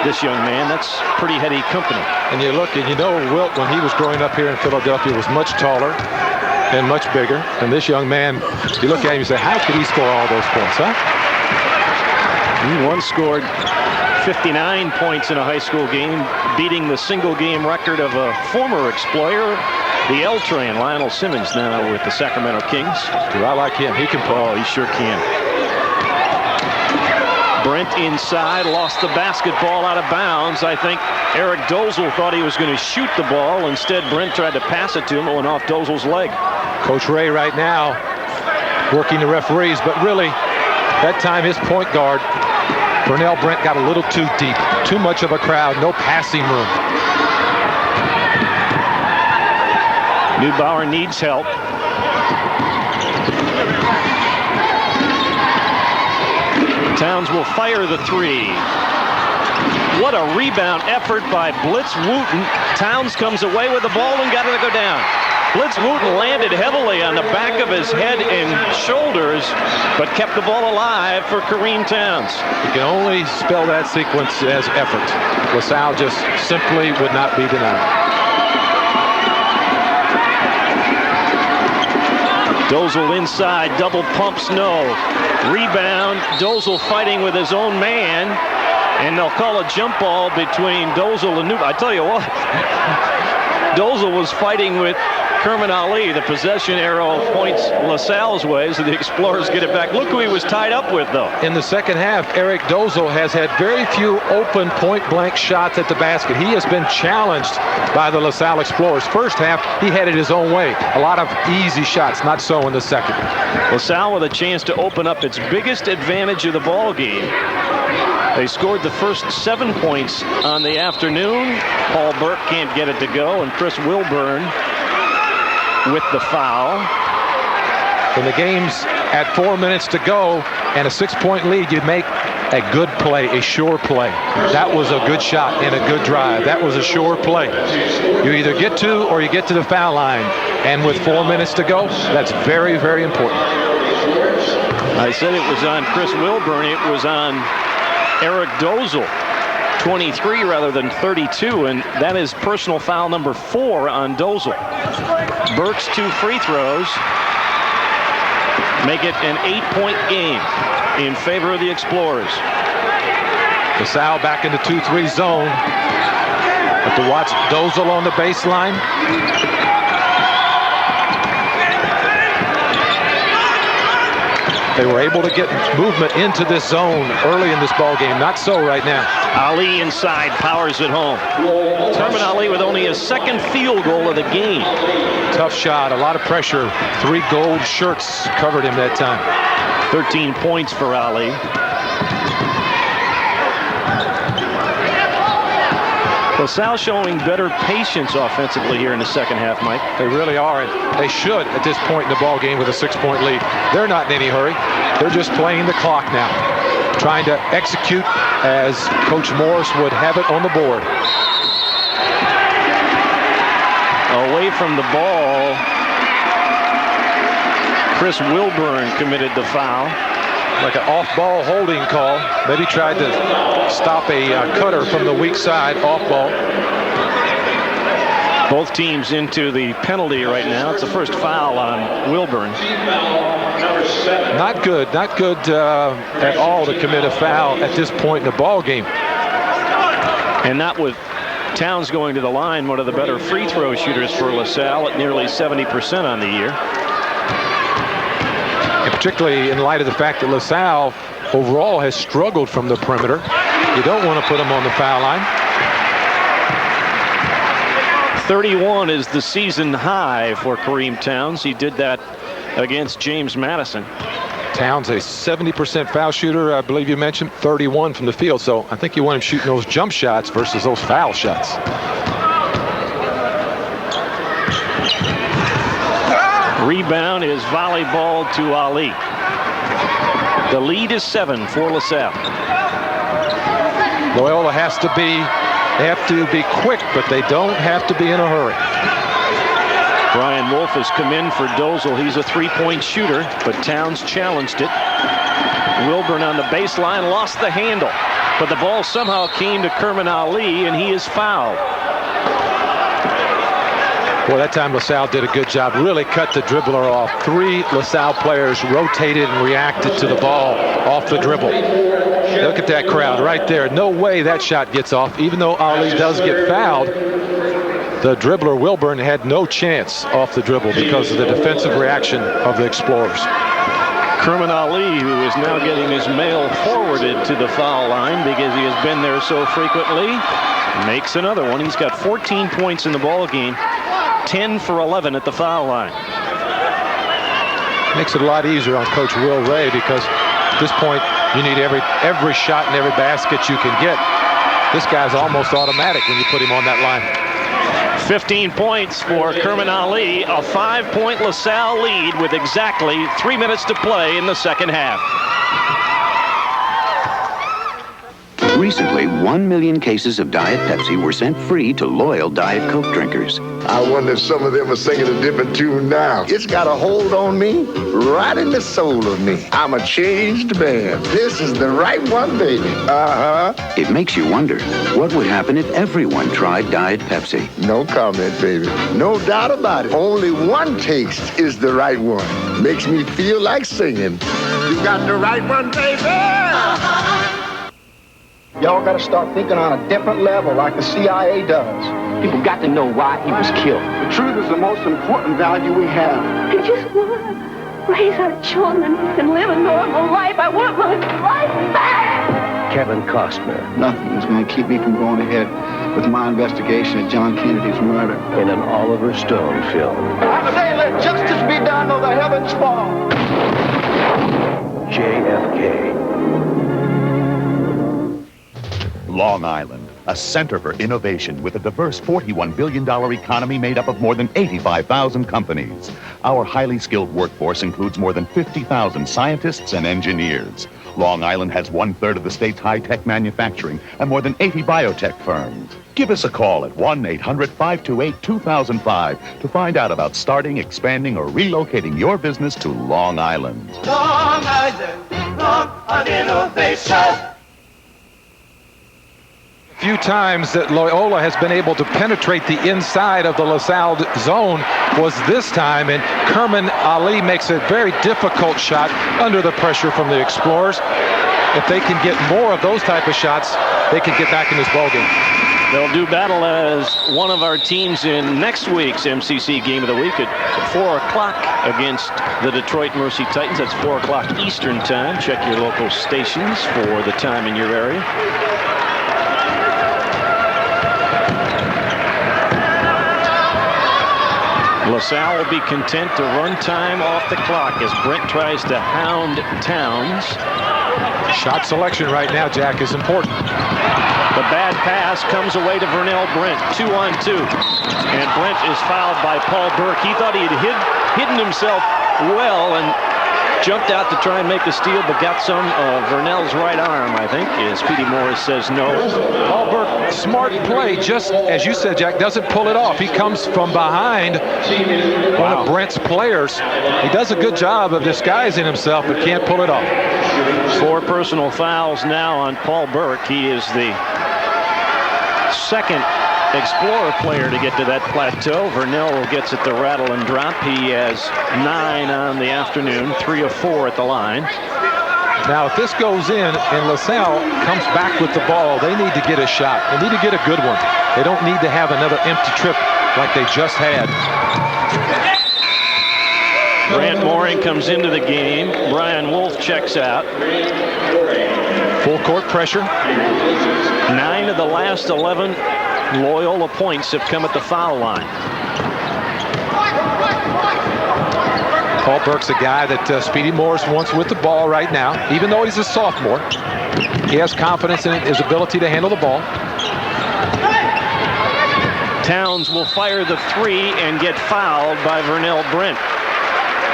this young man. That's pretty heady company. And you look, and you know, Wilt, when he was growing up here in Philadelphia, was much taller and much bigger. And this young man, you look at him and say, how could he score all those points, huh? He once scored 59 points in a high school game, beating the single-game record of a former Explorer, the L-Train, Lionel Simmons, now with the Sacramento Kings. Dude, I like him. He can play. Oh, he sure can. Brent inside, lost the basketball out of bounds. I think Eric Dozel thought he was going to shoot the ball. Instead, Brent tried to pass it to him. It went off Dozel's leg. Coach Ray right now working the referees, but really, that time his point guard, Vernell Brent, got a little too deep. Too much of a crowd, no passing room. Neubauer needs help. Townes will fire the 3. What a rebound effort by Blitz Wooten. Townes comes away with the ball and got it to go down. Blitz Wooten landed heavily on the back of his head and shoulders, but kept the ball alive for Kareem Townes. You can only spell that sequence as effort. LaSalle just simply would not be denied. Dozel inside, double pumps, no. Rebound, Dozel fighting with his own man, and they'll call a jump ball between Dozel and Newton. I tell you what, Dozel was fighting with Kerman Ali. The possession arrow points LaSalle's way, so the Explorers get it back. Look who he was tied up with, though. In the second half, Eric Dozel has had very few open point-blank shots at the basket. He has been challenged by the LaSalle Explorers. First half, he had it his own way. A lot of easy shots, not so in the second. LaSalle with a chance to open up its biggest advantage of the ball game. They scored the first 7 points on the afternoon. Paul Burke can't get it to go, and Chris Wilburn with the foul. When the game's at 4 minutes to go and a 6-point lead, you make a good play, a sure play. That was a good shot and a good drive. That was a sure play. You either get to or you get to the foul line. And with 4 minutes to go, that's very, very important. I said it was on Chris Wilburn. It was on Eric Dozel. 23 rather than 32, and that is personal foul number 4 on Dozel. Burke's 2 free throws make it an 8-point game in favor of the Explorers. LaSalle back in the 2-3 zone. Have to watch Dozel on the baseline. They were able to get movement into this zone early in this ball game. Not so right now. Ali inside, powers it home. Kerman Ali with only his second field goal of the game. Tough shot, a lot of pressure. 3 gold shirts covered him that time. 13 points for Ali. LaSalle showing better patience offensively here in the second half, Mike. They really are, and they should at this point in the ball game with a 6-point lead. They're not in any hurry. They're just playing the clock now, trying to execute as Coach Morris would have it on the board. Away from the ball, Chris Wilburn committed the foul. Like an off-ball holding call. Maybe tried to stop a cutter from the weak side off ball. Both teams into the penalty right now. It's the first foul on Wilburn. Not good at all to commit a foul at this point in the ball game. And not with Townes going to the line, one of the better free throw shooters for LaSalle at nearly 70% on the year. And particularly in light of the fact that LaSalle overall has struggled from the perimeter. You don't want to put them on the foul line. 31 is the season high for Kareem Townes. He did that against James Madison. Townes, a 70% foul shooter, I believe you mentioned, 31 from the field. So I think you want him shooting those jump shots versus those foul shots. Rebound is volleyball to Ali. The lead is 7 for LaSalle. Loyola they have to be quick, but they don't have to be in a hurry. Brian Wolf has come in for Dozel. He's a 3-point shooter, but Townes challenged it. Wilburn on the baseline lost the handle, but the ball somehow came to Kerman Ali, and he is fouled. Well, that time LaSalle did a good job. Really cut the dribbler off. 3 LaSalle players rotated and reacted to the ball off the dribble. Look at that crowd right there. No way that shot gets off. Even though Ali does get fouled, the dribbler Wilburn had no chance off the dribble because of the defensive reaction of the Explorers. Kerman Ali, who is now getting his mail forwarded to the foul line because he has been there so frequently, makes another one. He's got 14 points in the ball game. 10 for 11 at the foul line. Makes it a lot easier on Coach Will Ray because at this point you need every shot and every basket you can get. This guy's almost automatic when you put him on that line. 15 points for Kerman Ali, a 5-point LaSalle lead with exactly 3 minutes to play in the second half. Recently, 1 million cases of Diet Pepsi were sent free to loyal Diet Coke drinkers. I wonder if some of them are singing a different tune now. It's got a hold on me, right in the soul of me. I'm a changed man. This is the right one, baby. It makes you wonder, what would happen if everyone tried Diet Pepsi? No comment, baby. No doubt about it. Only one taste is the right one. Makes me feel like singing. You got the right one, baby. Y'all got to start thinking on a different level like the CIA does. People got to know why he was killed. The truth is the most important value we have. I just want to raise our children and live a normal life. I want my life back. Kevin Costner. Nothing is going to keep me from going ahead with my investigation of John Kennedy's murder. In an Oliver Stone film. I say let justice be done though the heavens fall. JFK. Long Island, a center for innovation with a diverse $41 billion economy made up of more than 85,000 companies. Our highly skilled workforce includes more than 50,000 scientists and engineers. Long Island has 1/3 of the state's high-tech manufacturing and more than 80 biotech firms. Give us a call at 1-800-528-2005 to find out about starting, expanding, or relocating your business to Long Island. Long Island, long on innovation. Few times that Loyola has been able to penetrate the inside of the LaSalle zone was this time, and Kerman Ali makes a very difficult shot under the pressure from the Explorers. If they can get more of those type of shots, they can get back in this ballgame. They'll do battle as one of our teams in next week's MCC Game of the Week at 4 o'clock against the Detroit Mercy Titans. That's 4 o'clock Eastern time. Check your local stations for the time in your area. LaSalle will be content to run time off the clock as Brent tries to hound Townes. Shot selection right now, Jack, is important. The bad pass comes away to Vernell Brent, 2-on-2. And Brent is fouled by Paul Burke. He thought he had hidden himself well and jumped out to try and make the steal, but got some of Vernell's right arm, I think, as Speedy Morris says no. Paul Burke, smart play, just as you said, Jack, doesn't pull it off. He comes from behind one of Brent's players. He does a good job of disguising himself, but can't pull it off. 4 personal fouls now on Paul Burke. He is the second Explorer player to get to that plateau. Vernell gets it to rattle and drop. He has 9 on the afternoon, 3 of 4 at the line. Now, if this goes in and LaSalle comes back with the ball, they need to get a shot. They need to get a good one. They don't need to have another empty trip like they just had. Grant Mooring comes into the game. Brian Wolf checks out. Full court pressure. 9 of the last 11 Loyola points have come at the foul line. Paul Burke's a guy that Speedy Morris wants with the ball right now. Even though he's a sophomore, he has confidence in his ability to handle the ball. Townes will fire the 3 and get fouled by Vernell Brent.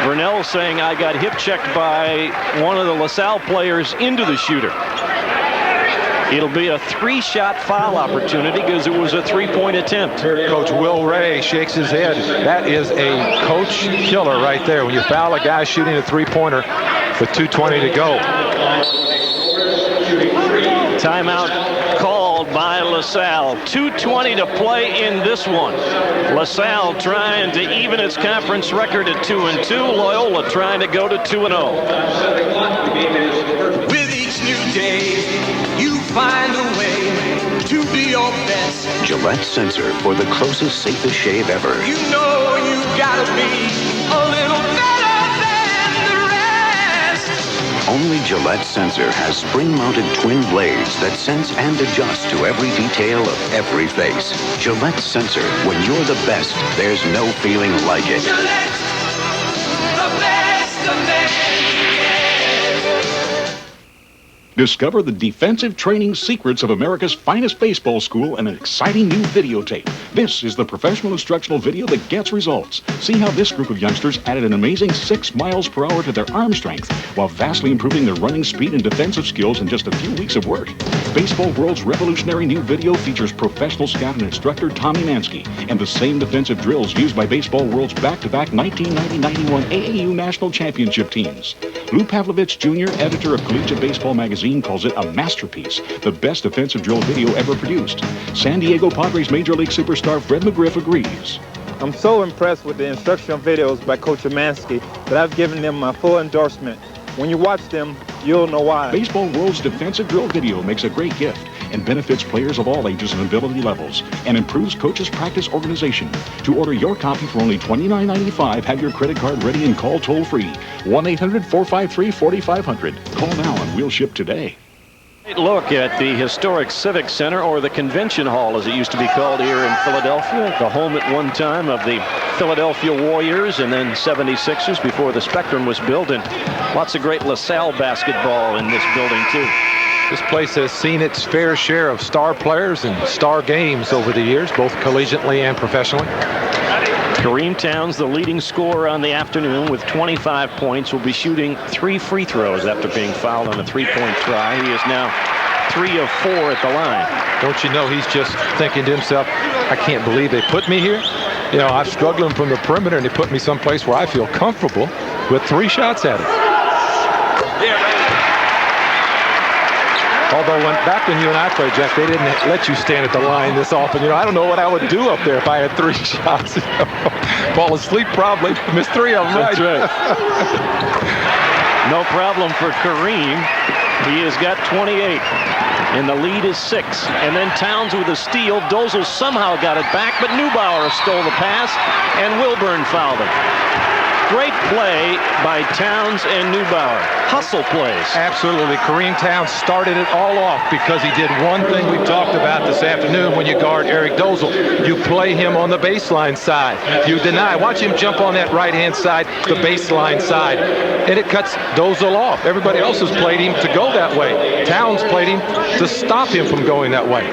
Vernell saying, I got hip checked by one of the LaSalle players into the shooter. It'll be a 3-shot foul opportunity because it was a 3-point attempt. Coach Will Ray shakes his head. That is a coach killer right there. When you foul a guy shooting a 3-pointer with 2:20 to go. Timeout called by LaSalle. 2:20 to play in this one. LaSalle trying to even its conference record at 2-2. Loyola trying to go to 2-0. With each new day, you find a way to be your best. Gillette Sensor for the closest, safest shave ever. You know you gotta be a little better than the rest. Only Gillette Sensor has spring-mounted twin blades that sense and adjust to every detail of every face. Gillette Sensor, when you're the best, there's no feeling like it. Gillette, the best of men. Discover the defensive training secrets of America's finest baseball school in an exciting new videotape. This is the professional instructional video that gets results. See how this group of youngsters added an amazing 6 miles per hour to their arm strength while vastly improving their running speed and defensive skills in just a few weeks of work. Baseball World's revolutionary new video features professional scout and instructor Tommy Mansky and the same defensive drills used by Baseball World's back-to-back 1990-91 AAU national championship teams. Lou Pavlovich Jr., editor of Collegiate Baseball magazine, calls it a masterpiece, the best defensive drill video ever produced. San Diego Padres Major League superstar Fred McGriff agrees. I'm so impressed with the instructional videos by Coach Mansky that I've given them my full endorsement. When you watch them, you'll know why. Baseball World's defensive drill video makes a great gift and benefits players of all ages and ability levels and improves coaches' practice organization. To order your copy for only $29.95, have your credit card ready and call toll-free 1-800-453-4500. Call now and we'll ship today. Look at the historic Civic Center, or the Convention Hall as it used to be called here in Philadelphia, the home at one time of the Philadelphia Warriors and then 76ers before the Spectrum was built, and lots of great LaSalle basketball in this building too. This place has seen its fair share of star players and star games over the years, both collegiately and professionally. Kareem Townes, the leading scorer on the afternoon with 25 points, will be shooting 3 free throws after being fouled on a 3-point try. He is now 3 of 4 at the line. Don't you know he's just thinking to himself, I can't believe they put me here. You know, I'm struggling from the perimeter and they put me someplace where I feel comfortable with 3 shots at it. Although back when you and I played, Jack, they didn't let you stand at the line this often. You know, I don't know what I would do up there if I had 3 shots. Fall asleep probably. Missed 3 of them. That's right. No problem for Kareem. He has got 28. And the lead is 6. And then Townes with a steal. Dozel somehow got it back, but Neubauer stole the pass, and Wilburn fouled him. Great play by Townes and Neubauer. Hustle plays. Absolutely. Kareem Townes started it all off because he did one thing we've talked about this afternoon when you guard Eric Dozel. You play him on the baseline side. You deny. Watch him jump on that right-hand side, the baseline side. And it cuts Dozel off. Everybody else has played him to go that way. Townes played him to stop him from going that way.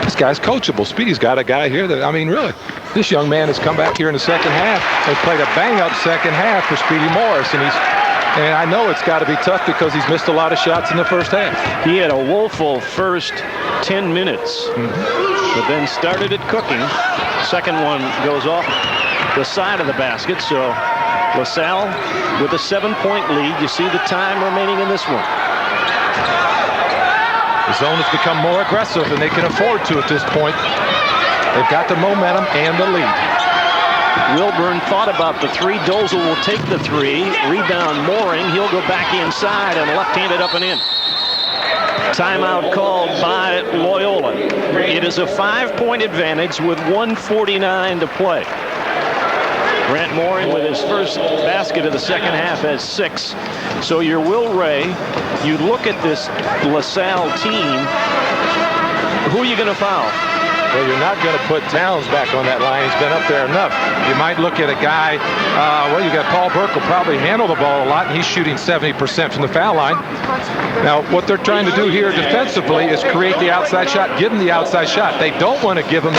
This guy's coachable. Speedy's got a guy here that, I mean, really, this young man has come back here in the second half and played a bang-up second half for Speedy Morris, and I know it's got to be tough because he's missed a lot of shots in the first half. He had a woeful first 10 minutes, but then started it cooking. Second one goes off the side of the basket, so LaSalle with a 7-point lead. You see the time remaining in this one. The zone has become more aggressive than they can afford to at this point. They've got the momentum and the lead. Wilburn thought about the 3. Dozel will take the 3. Rebound Mooring. He'll go back inside and left-handed up and in. Timeout called by Loyola. It is a 5-point advantage with 1:49 to play. Grant Mooring with his first basket of the second half has 6. So your Will Ray, you look at this LaSalle team, who are you going to foul? Well, you're not going to put Townes back on that line. He's been up there enough. You might look at a guy, well, you got Paul Burke will probably handle the ball a lot, and he's shooting 70% from the foul line. Now, what they're trying to do here defensively is create the outside shot, give him the outside shot. They don't want to give him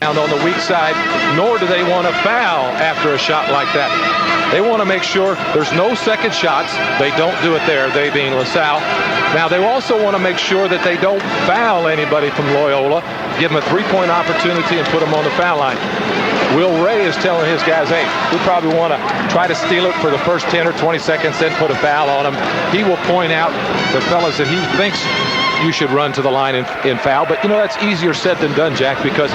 on the weak side, nor do they want to foul after a shot like that. They want to make sure there's no second shots. They don't do it there, they being LaSalle. Now, they also want to make sure that they don't foul anybody from Loyola, give them a 3-point opportunity and put them on the foul line. Will Ray is telling his guys, hey, we probably want to try to steal it for the first 10 or 20 seconds, then put a foul on them. He will point out the fellas that he thinks you should run to the line and foul. But, you know, that's easier said than done, Jack, because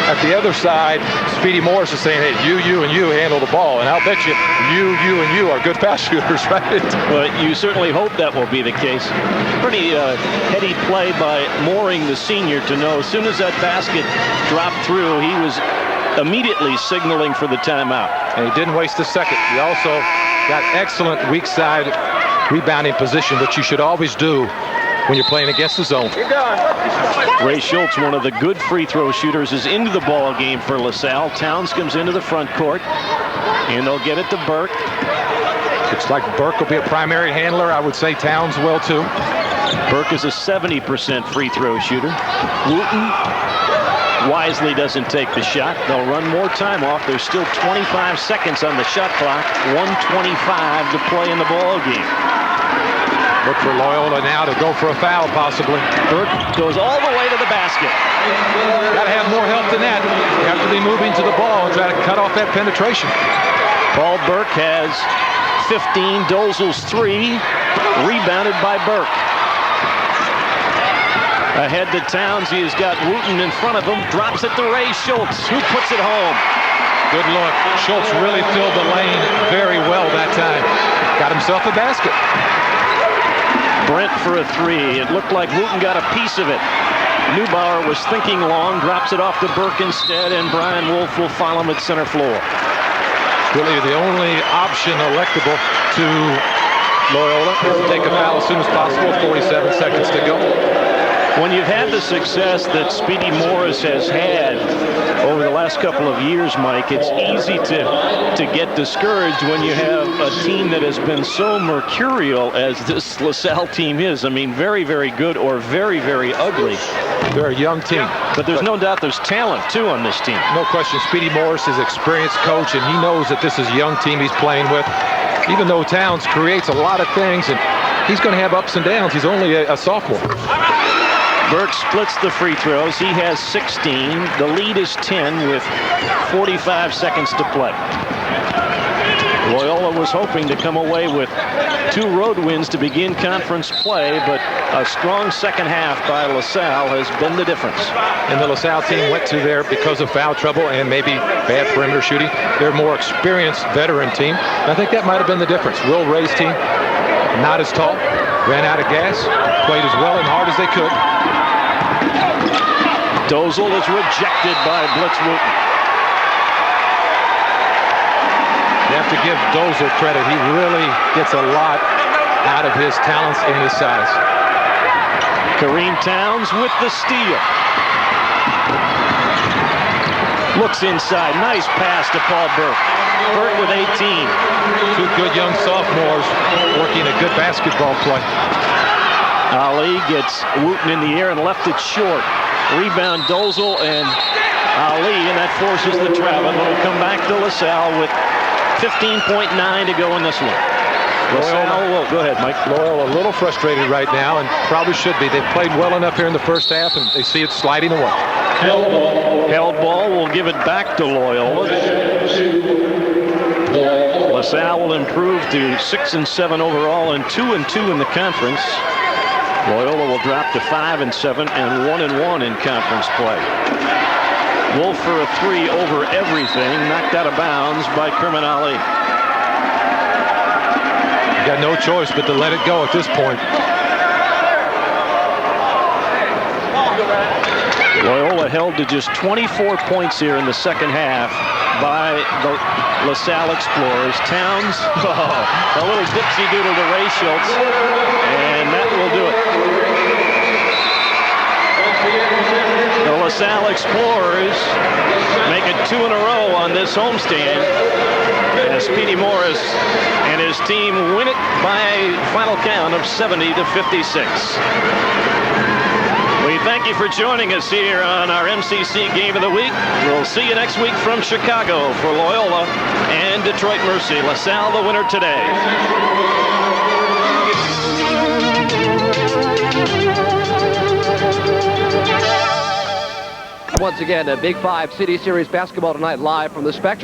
at the other side, Speedy Morris is saying, hey, you, and you handle the ball. And I'll bet you, and you are good pass shooters, right? But you certainly hope that will be the case. Pretty heady play by Mooring, the senior, to know as soon as that basket dropped through, he was immediately signaling for the timeout. And he didn't waste a second. He also got excellent weak side rebounding position, which you should always do when you're playing against the zone. Ray Schultz, one of the good free throw shooters, is into the ball game for LaSalle. Townes comes into the front court, and they'll get it to Burke. Looks like Burke will be a primary handler. I would say Townes will too. Burke is a 70% free throw shooter. Wooten wisely doesn't take the shot. They'll run more time off. There's still 25 seconds on the shot clock. 1:25 to play in the ball game. Look for Loyola now to go for a foul, possibly. Burke goes all the way to the basket. Got to have more help than that. You have to be moving to the ball and try to cut off that penetration. Paul Burke has 15. Dozel's 3. Rebounded by Burke. Ahead to Townes. He has got Wooten in front of him. Drops it to Ray Schultz, who puts it home. Good look. Schultz really filled the lane very well that time. Got himself a basket. Brent for a 3. It looked like Wooten got a piece of it. Neubauer was thinking long, drops it off to Burke instead, and Brian Wolf will follow him at center floor. Really the only option electable to Loyola is to take a foul as soon as possible. 47 seconds to go. When you've had the success that Speedy Morris has had over the last couple of years, Mike, it's easy to get discouraged when you have a team that has been so mercurial as this LaSalle team is. I mean, very, very good or very, very ugly. They're a young team. But there's no doubt there's talent, too, on this team. No question. Speedy Morris is an experienced coach, and he knows that this is a young team he's playing with. Even though Townes creates a lot of things, and he's going to have ups and downs. He's only a sophomore. Burke splits the free throws. He has 16. The lead is 10 with 45 seconds to play. Loyola was hoping to come away with 2 road wins to begin conference play, but a strong second half by LaSalle has been the difference. And the LaSalle team went to there because of foul trouble and maybe bad perimeter shooting. They're a more experienced veteran team. And I think that might have been the difference. Will Ray's team, not as tall, ran out of gas, played as well and hard as they could. Dozel is rejected by Blitz Wooten. You have to give Dozel credit. He really gets a lot out of his talents and his size. Kareem Townes with the steal. Looks inside. Nice pass to Paul Burke. Burke with 18. 2 good young sophomores working a good basketball play. Ali gets Wooten in the air and left it short. Rebound Dozel and Ali, and that forces the travel. We'll come back to LaSalle with 15.9 to go in this one. LaSalle, go ahead, Mike. Loyola a little frustrated right now, and probably should be. They've played well enough here in the first half, and they see it sliding away. Held ball will give it back to Loyola. LaSalle will improve to 6-7 overall and 2-2 in the conference. Loyola will drop to 5-7 and 1-1 in conference play. Wolf for a 3 over everything, knocked out of bounds by Kerman Ali. You got no choice but to let it go at this point. Loyola held to just 24 points here in the second half by the LaSalle Explorers. Townes, a little dipsy-doodle to Ray Schultz, and that will do it. The LaSalle Explorers make it 2 in a row on this homestand as Speedy Morris and his team win it by a final count of 70-56. We thank you for joining us here on our MCC Game of the Week. We'll see you next week from Chicago for Loyola and Detroit Mercy. LaSalle the winner today. Once again, a Big 5 City Series basketball tonight live from the Spectrum.